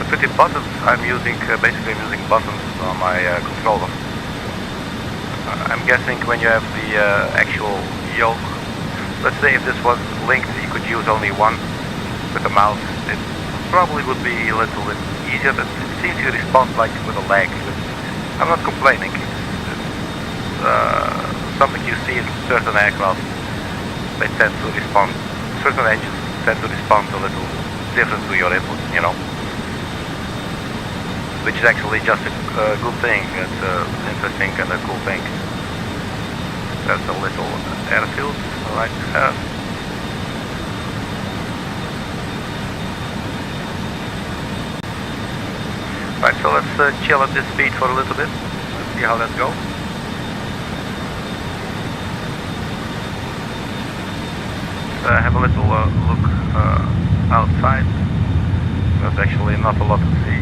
But with the buttons, I'm using, basically I'm using buttons on my controller. I'm guessing when you have the actual yoke, let's say if this was linked, you could use only one with the mouse. It probably would be a little bit easier, but it seems to respond like with a lag. I'm not complaining. It's something you see in certain aircraft. They tend to respond, certain engines tend to respond a little different to your input, you know. Which is actually just a good thing. It's interesting and a cool thing. There's a little airfield right there. Right, so let's chill at this speed for a little bit. Let's see how that goes. Have a little look outside. There's actually not a lot to see.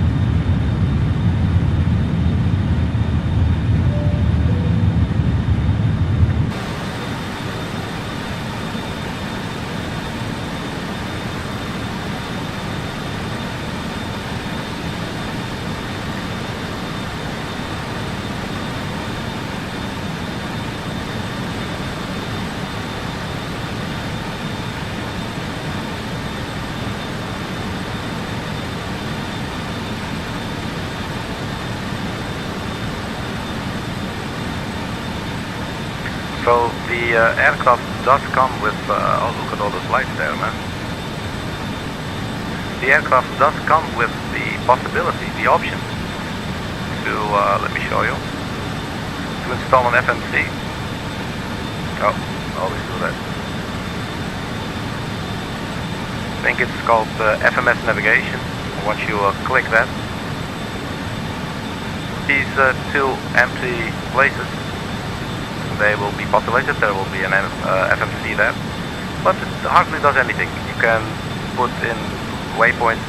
So the aircraft does come with, oh look at all those lights there, man. The aircraft does come with the possibility, the option to, let me show you, to install an FMC. Oh, always do that. I think it's called FMS navigation. Once you click that, these two empty places, they will be populated. There will be an FMC there, but it hardly does anything. You can put in waypoints.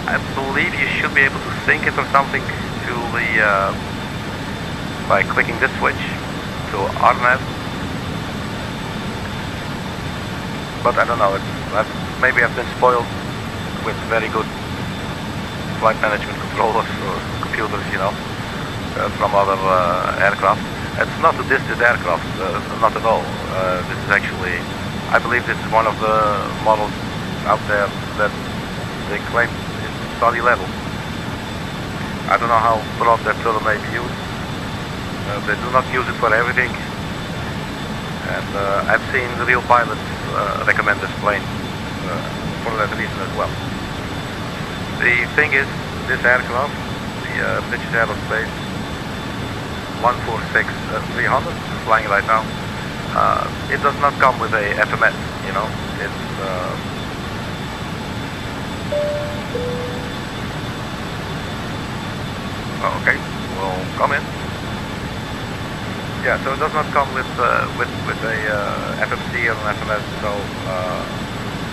I believe you should be able to sync it or something to the by clicking this switch to RNAV. But I don't know. Maybe I've been spoiled with very good flight management controllers or computers, you know, from other aircraft. It's not to diss this aircraft, not at all. This is actually, I believe this is one of the models out there that they claim is study level. I don't know how broad that term may be used. They do not use it for everything. And I've seen the real pilots recommend this plane for that reason as well. The thing is, this aircraft, the British Aerospace 146-300 flying right now, it does not come with a FMS, you know. It's oh, okay, we'll come in. Yeah, so it does not come with a FMC or an FMS, so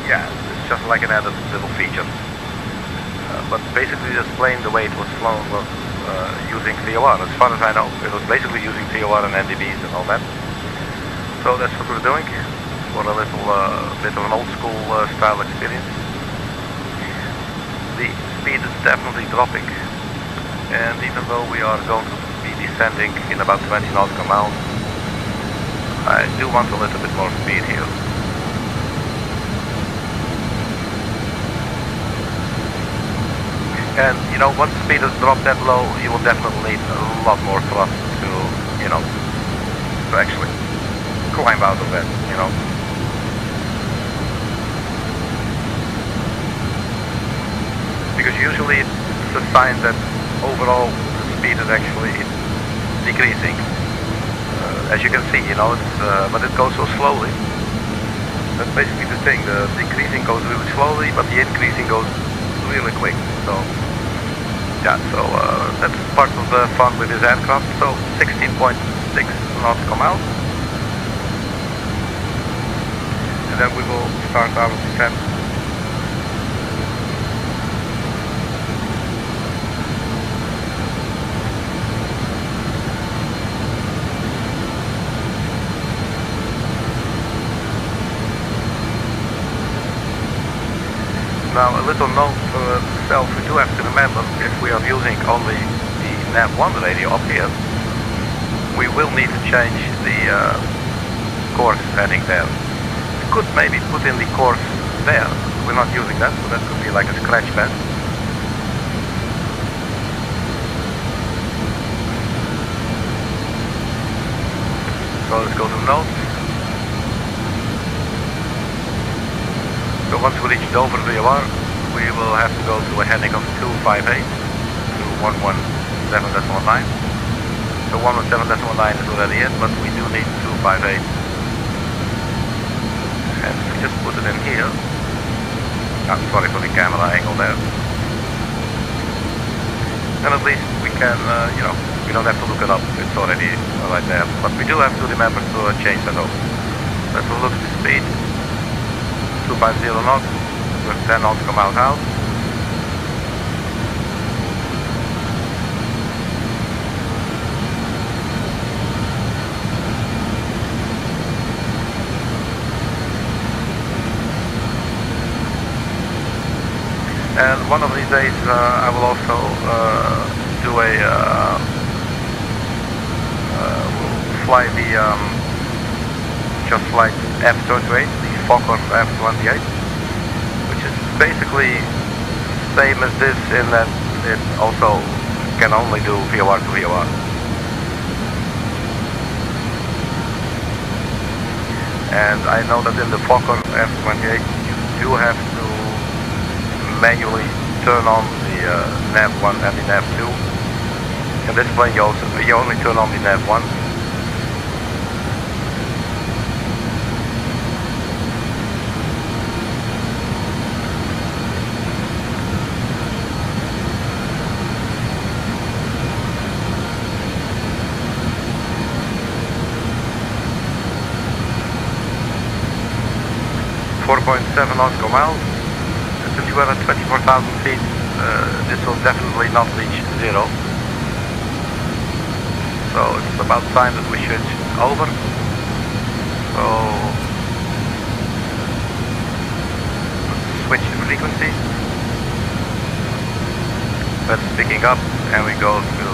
yeah, it's just like an added little feature. But basically this plane, the way it was flown was using VOR. As far as I know, it was basically using VOR and NDBs and all that. So that's what we're doing for a little bit of an old school style experience. The speed is definitely dropping, and even though we are going to be descending in about 20 nautical miles, I do want a little bit more speed here. And you know, once the speed is dropped that low, you will definitely need a lot more thrust to, you know, to actually climb out of that, you know. Because usually it's a sign that overall the speed is actually decreasing. As you can see, you know, it's, but it goes so slowly. That's basically the thing. The decreasing goes really slowly, but the increasing goes really quick. So yeah, so that's part of the fun with this aircraft. So 16.6 nautical miles, and then we will start our descent. Now a little note for itself, we do have to remember if we are using only the nav1 radio up here, we will need to change the course heading there. We could maybe put in the course there, we're not using that, so that could be like a scratch pad. So let's go to notes. So once we reach Dover VOR, we will have to go to a heading of 258 to 117.9. So 117.9 is already in, but we do need 258. And if we just put it in here, I'm sorry for the camera angle there. And at least we can, we don't have to look it up, it's already right there. But we do have to remember to change that over. Let's look at the speed. 250 knots with 10 nautical miles out. And one of these days I will also do fly the just like F-28, the Fokker F-28, which is basically same as this in that it also can only do VOR to VOR. And I know that in the Fokker F-28 you do have to manually turn on the nav1 and the nav2. In this plane you only turn on the nav1. .7 nautical miles. Since you are at 24,000 feet, this will definitely not reach zero. So it's about time that we switch over. So let's switch the frequency. That's picking up, and we go to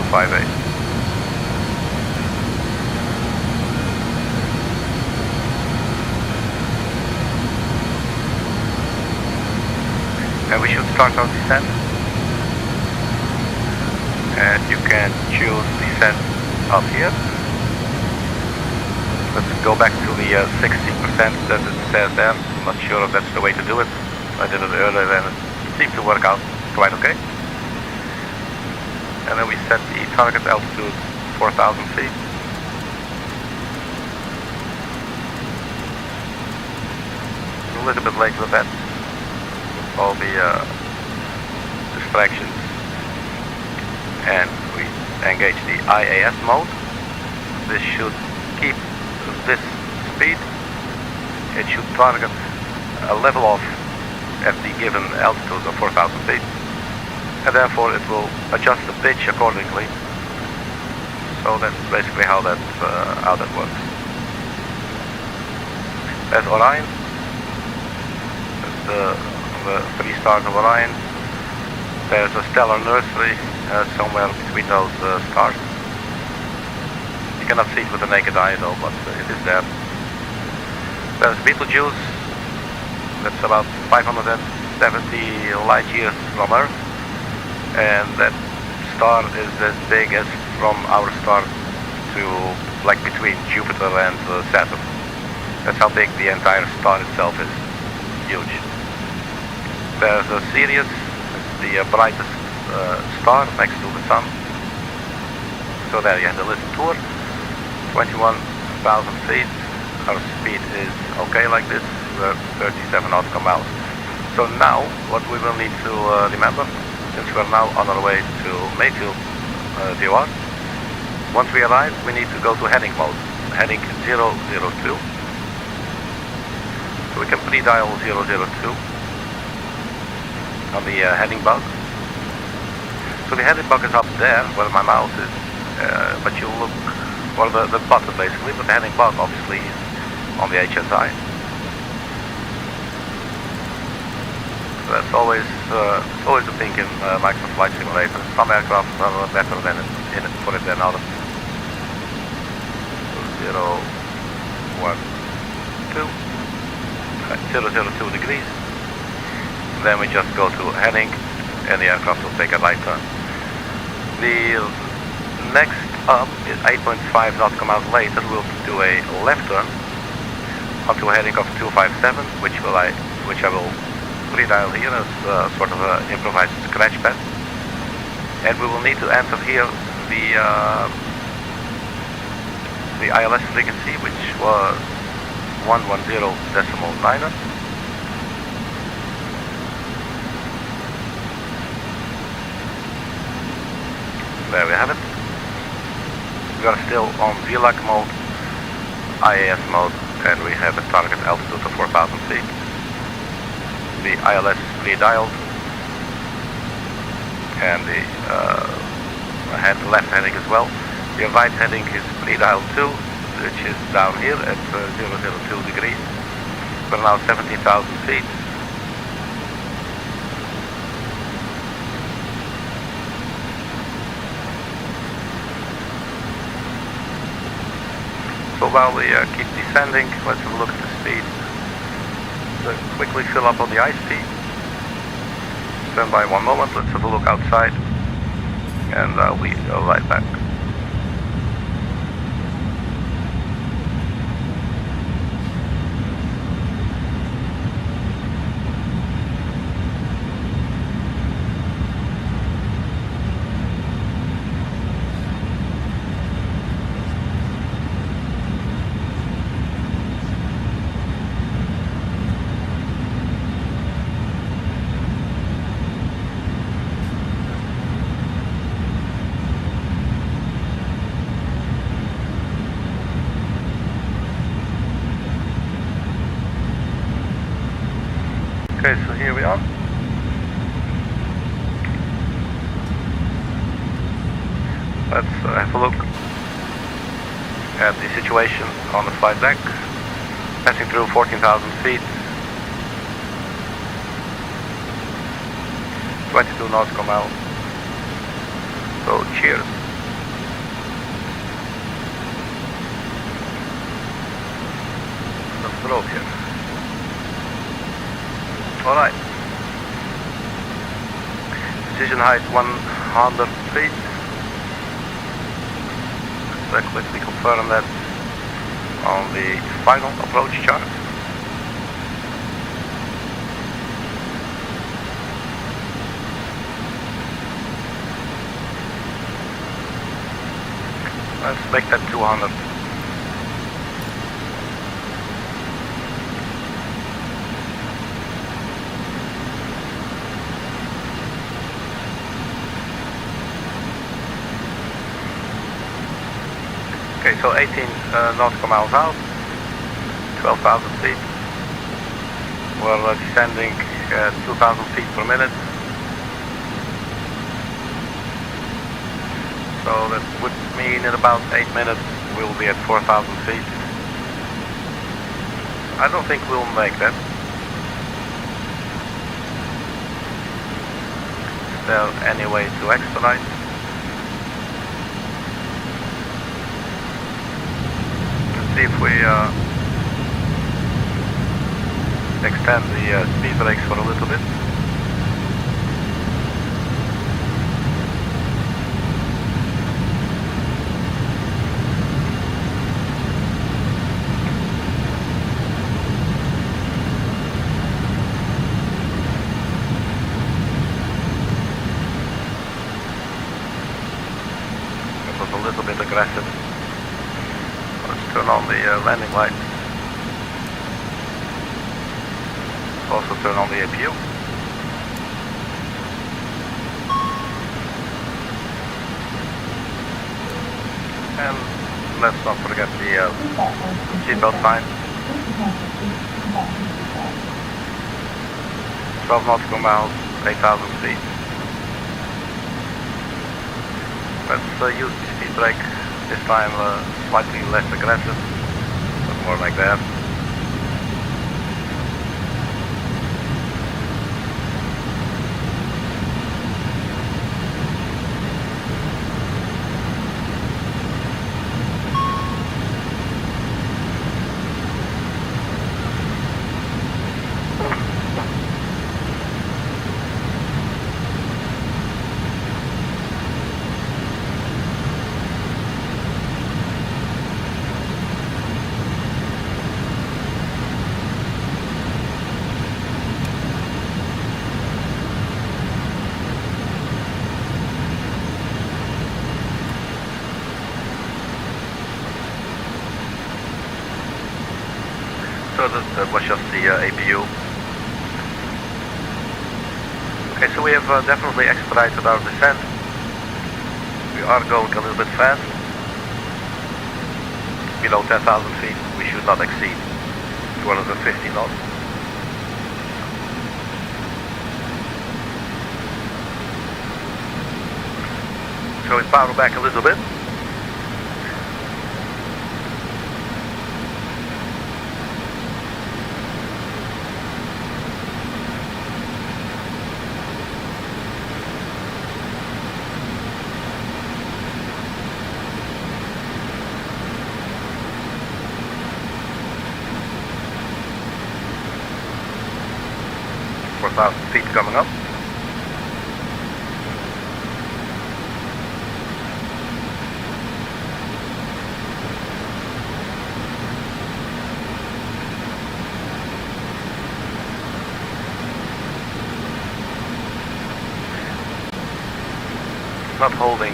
258. And we should start our descent. And you can choose descent up here. Let's go back to the 60% that it says there. I'm not sure if that's the way to do it. I did it earlier and it seemed to work out quite okay. And then we set the target altitude 4,000 feet. A little bit late with that. All the distractions, and we engage the IAS mode. This should keep this speed. It should target a level off at the given altitude of 4,000 feet, and therefore it will adjust the pitch accordingly. So that's basically how that works. There's Orion. That's the 3 stars of Orion. There's a stellar nursery somewhere between those stars. You cannot see it with the naked eye though, but it is there. There's Betelgeuse. That's about 570 light years from Earth, and that star is as big as from our star to like between Jupiter and Saturn. That's how big the entire star itself is. Huge. There's Sirius, the brightest star next to the sun. So there you have the little tour, 21,000 feet. our speed is okay like this. We're 37 nautical miles. So now, what we will need to remember, since we're now on our way to Mayfield VOR, once we arrive, we need to go to heading mode, heading 002. So we can pre-dial 002 on the heading bug. So the heading bug is up there where my mouse is, but you look, or the button basically, but the heading bug obviously is on the HSI. So that's always the thing in Microsoft Flight Simulator. Some aircraft are better than for it than others. So 002 degrees. Then we just go to heading, and the aircraft will take a right turn. The next up is 8.5 nautical miles later. We'll do a left turn onto a heading of 257, which I will pre-dial here as sort of an improvised scratch pad. And we will need to enter here the ILS frequency, which was 110.9. There we have it. We are still on VLAC mode, IAS mode, and we have a target altitude of 4,000 feet. The ILS is pre-dialed, and the left heading as well. The right heading is pre-dialed too, which is down here at 002 degrees. We're now 17,000 feet. So while we keep descending, let's have a look at the speed. So quickly fill up on the ice speed. Stand by 1 moment, let's have a look outside, and we go right back. Okay, so here we are. Let's have a look at the situation on the flight deck. Passing through 14,000 feet. 22 nautical miles. So cheers. Let's throw here. Alright. Precision height 100 feet. Let's quickly confirm that on the final approach chart. Let's make that 200. Okay, so 18 nautical miles out, 12,000 feet. We're descending at 2,000 feet per minute. So that would mean in about 8 minutes we'll be at 4,000 feet. I don't think we'll make that. Is there any way to expedite? See if we extend the speed brakes for a little bit. It was a little bit aggressive. Turn on the landing lights. Also turn on the APU. And let's not forget the seatbelt sign. 12 nautical miles, 8,000 feet. Let's use the speed brake, this time slightly less aggressive, but more like that. So that was just the APU. Okay, so we have definitely expedited our descent. We are going a little bit fast. Below 10,000 feet, we should not exceed 250 knots. So we power back a little bit. Feet coming up. Not holding.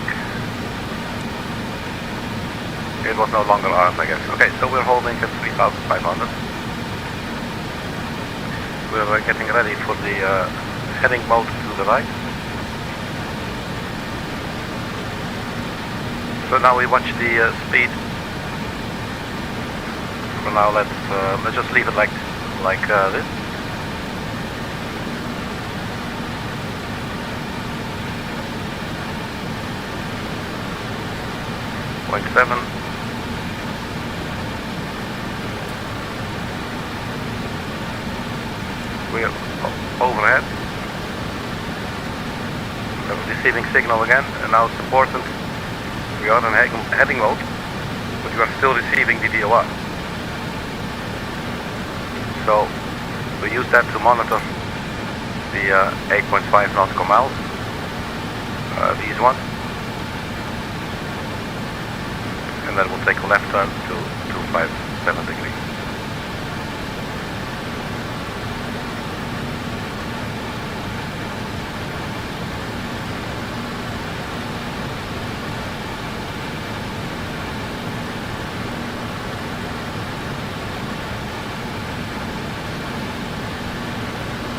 It was no longer ours, I guess. Okay, so we're holding at 3,500. We're getting ready for the heading mode to the right. So now we watch the speed. For now, let's just leave it like this. Point 7. We are overhead. Receiving signal again, and now it's important. We are in heading mode, but we are still receiving the VOR. So we use that to monitor the 8.5 nautical miles. These ones, and then we'll take a left turn to 257 degrees.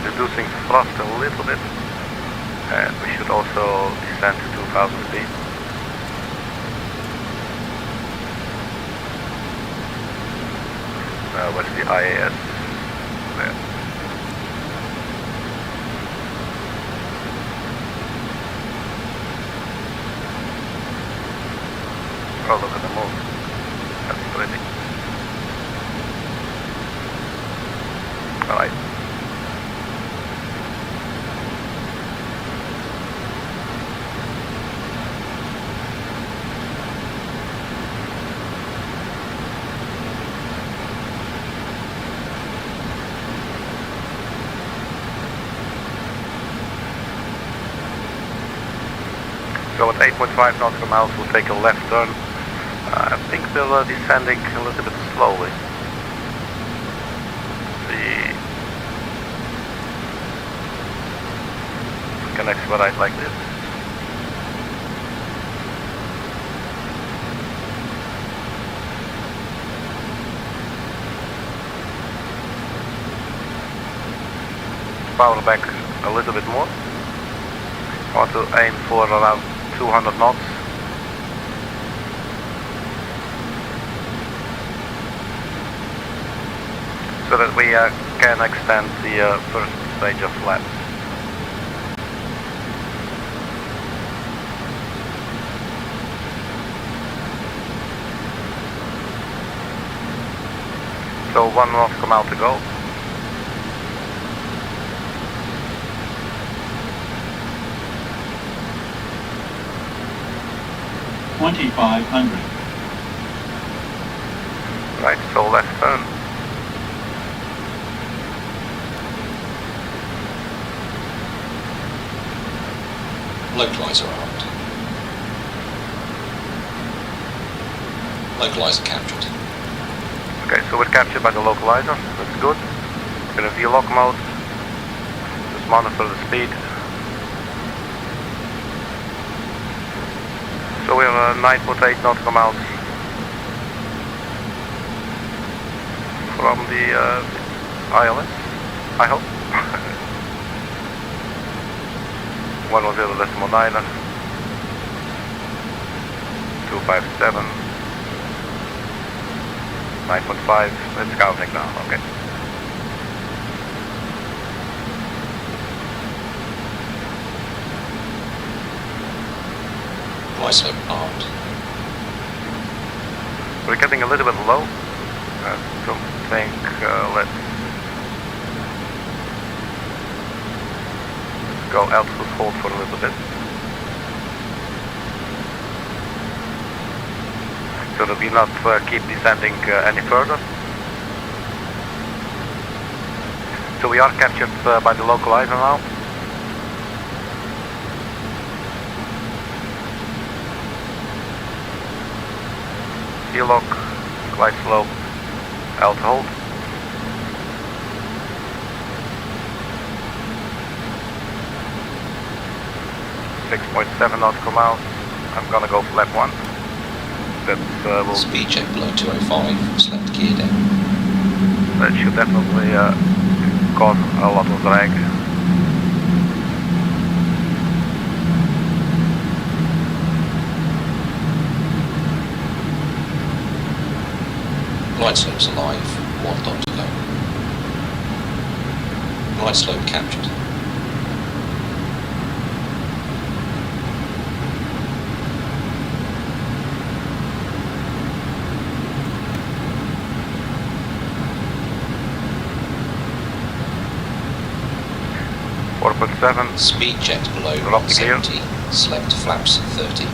Reducing thrust a little bit, and we should also descend to 2,000 feet. Where's the IAS? There. Oh, look at the moon. That's pretty. Alright. So at 8.5 nautical miles we'll take a left turn. I think we're descending a little bit slowly. We can expedite like this. power back a little bit more. I want to aim for around 200 knots. So that we can extend the first stage of flaps. So 1 nautical mile to go. Right, so left turn. Localizer armed. Localizer captured. Okay, so we're captured by the localizer. That's good. We're in V-lock mode. Just monitor the speed. So we're 9.8 nautical miles from the ILS, I hope. 110.9er, 257, 9.5, it's counting now, okay. Iso armed. We're getting a little bit low. I don't think, let's go altitude hold for a little bit. So that we not keep descending any further. So we are captured by the localizer now. Lock, glide slope, alt hold. .7 nautical miles. I'm gonna go flap 1. That will Speed check below 205, select gear down. That should definitely cause a lot of drag. Glide slope's alive, 1 dot to go. Glide slope captured. .7. Speed checked below Drop the gear. 170, select flaps 30.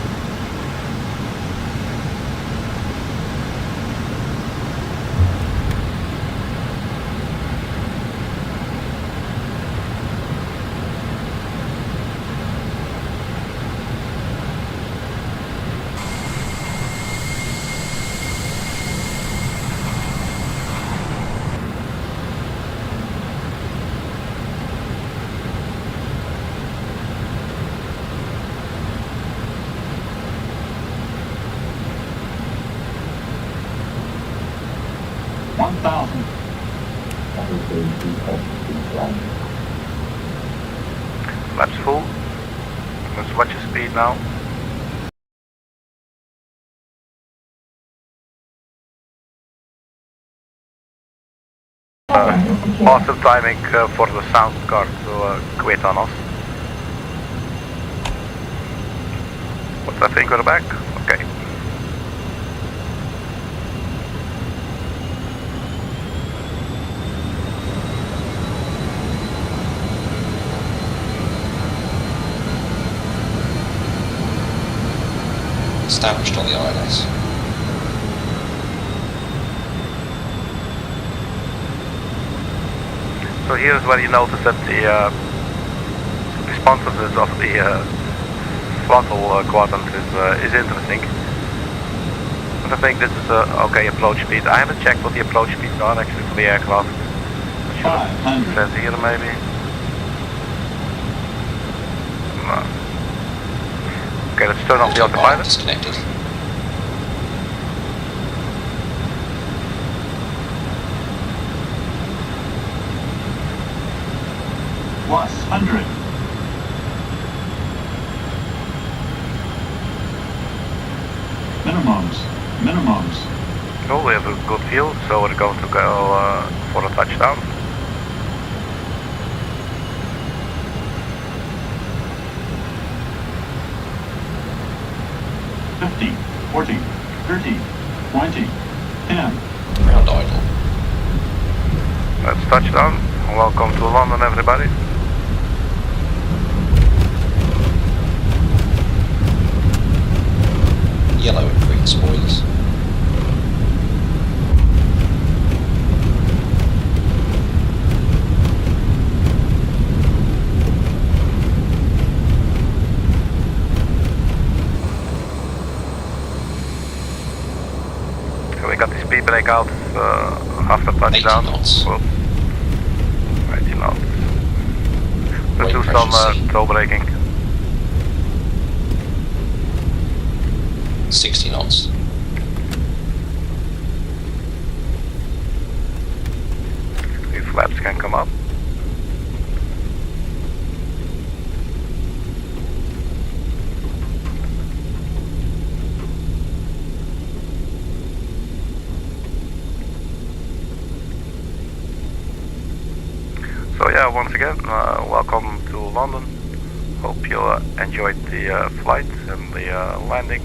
Flaps full. Let's watch your speed now. Awesome timing for the sound car to quit on us. What's that thing on the back? Okay. Established on the ILS. So here's where you notice that the responsiveness of the throttle quadrant is interesting. But I think this is a okay approach speed. I haven't checked what the approach speeds are actually for the aircraft. It says here maybe. No. Okay, let's turn off the autopilot. Disconnected. Minimums. Cool, we have a good fuel, so we're going to go for a touchdown. $50, $40, $30, $20, $10. Ground idle. Let's touchdown. Welcome to London, everybody. Yellow and green spoilers. So we got the speed brake out after touchdown. 80 knots. Whoops. 80 knots. Let's Brake do pressure some C. toe braking. 60 knots. These flaps can come up. So yeah, once again, welcome to London. Hope you enjoyed the flight and the landing.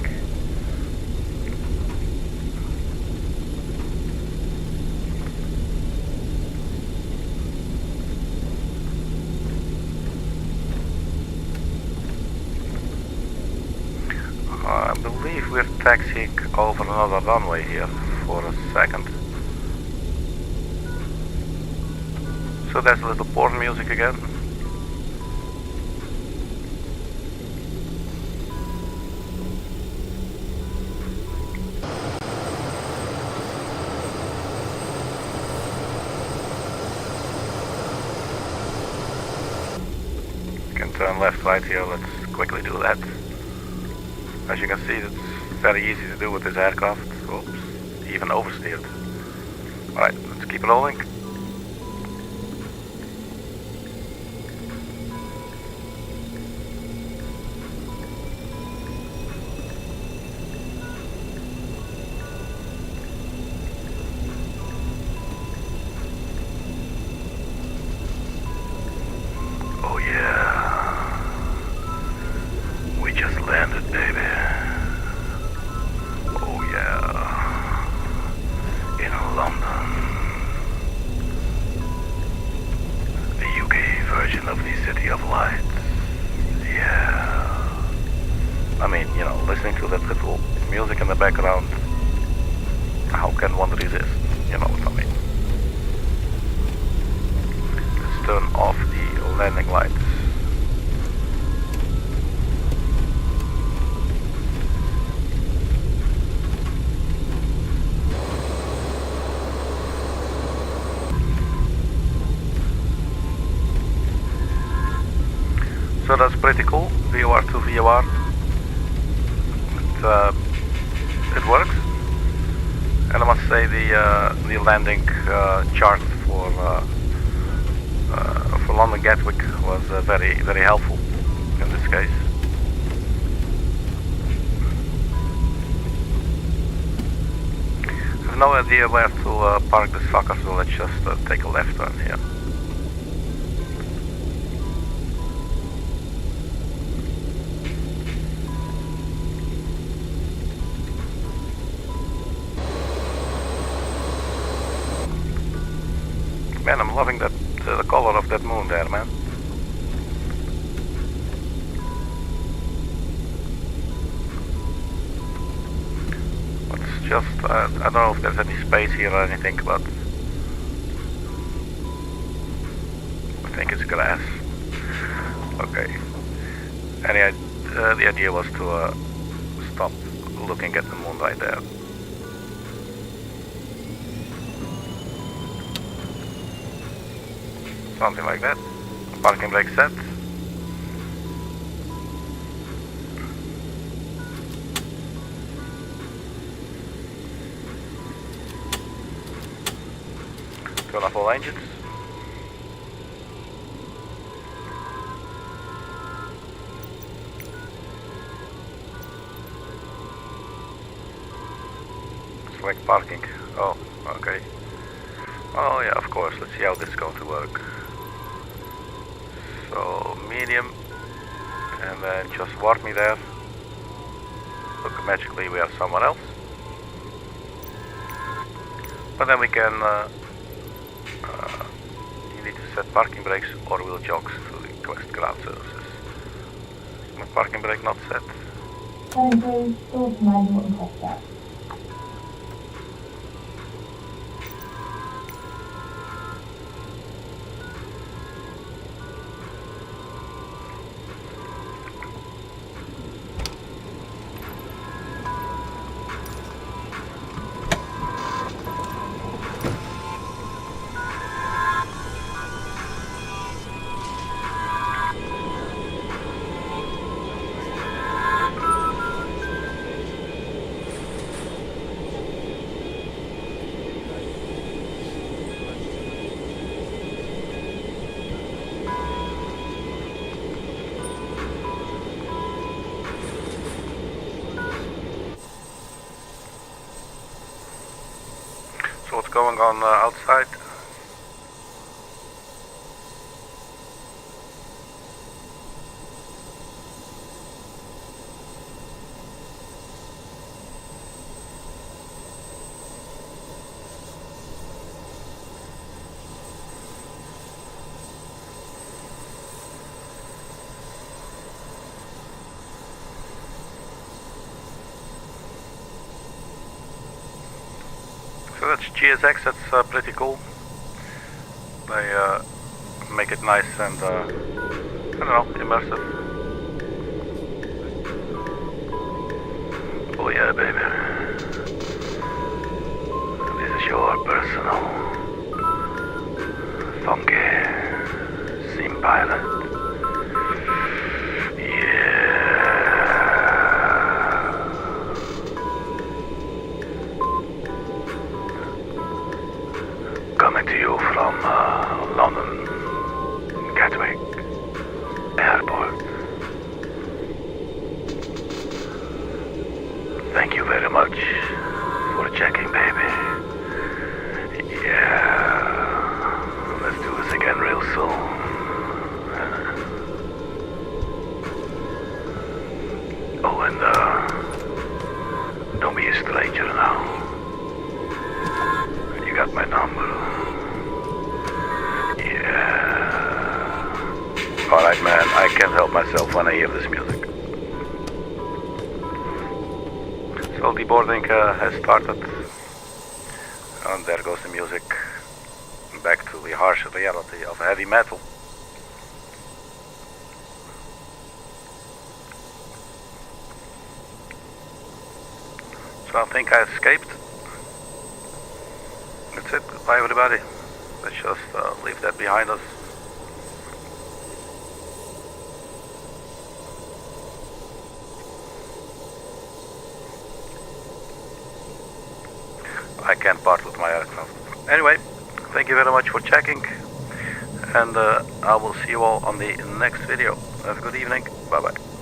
I believe we're taxiing over another runway here for a second. So there's a little porn music again. You can turn left, right here. Let's quickly do that. As you can see, it's very easy to do with this aircraft. Oops, even oversteered. Alright, let's keep it rolling. Oh yeah, we just landed, baby. Oh yeah, in London, the UK version of the City of Lights. Yeah, I mean, you know, listening to that little music in the background, how can one resist? You know what I mean? Let's turn off the landing lights. So that's pretty cool, VOR to VOR. It works. And I must say the landing chart for London Gatwick was very, very helpful in this case. I have no idea where to park this sucker, so let's just take a left turn here. Man, I'm loving that the color of that moon there, man. It's just, I don't know if there's any space here or anything, but I think it's grass. Okay. Anyway, the idea was to stop looking at the moon right there. Something like that. Parking brake set. Turn off all engines. Select parking. Oh, okay. Oh yeah, of course. Let's see how this is going to work. So medium, and then just warp me there. Look, magically we have someone else. But then we can. You need to set parking brakes or wheel jogs to request ground services. Is my parking brake not set? Cabin crew, doors to manual and cross check. What's going on outside? So that's GSX, that's pretty cool. They make it nice and, I don't know, immersive. Oh yeah, baby. This is your personal, funky sim pilot. Coming to you from London, Gatwick Airport. Thank you very much for checking, baby. Yeah, let's do this again real soon. Oh, and don't be a stranger now. You got my number. Alright man, I can't help myself when I hear this music. So deboarding has started. And there goes the music. Back to the harsh reality of heavy metal. So I think I escaped. That's it, goodbye everybody. Let's just leave that behind us. I can't part with my aircraft. Anyway, thank you very much for checking, and I will see you all on the next video. Have a good evening. Bye bye.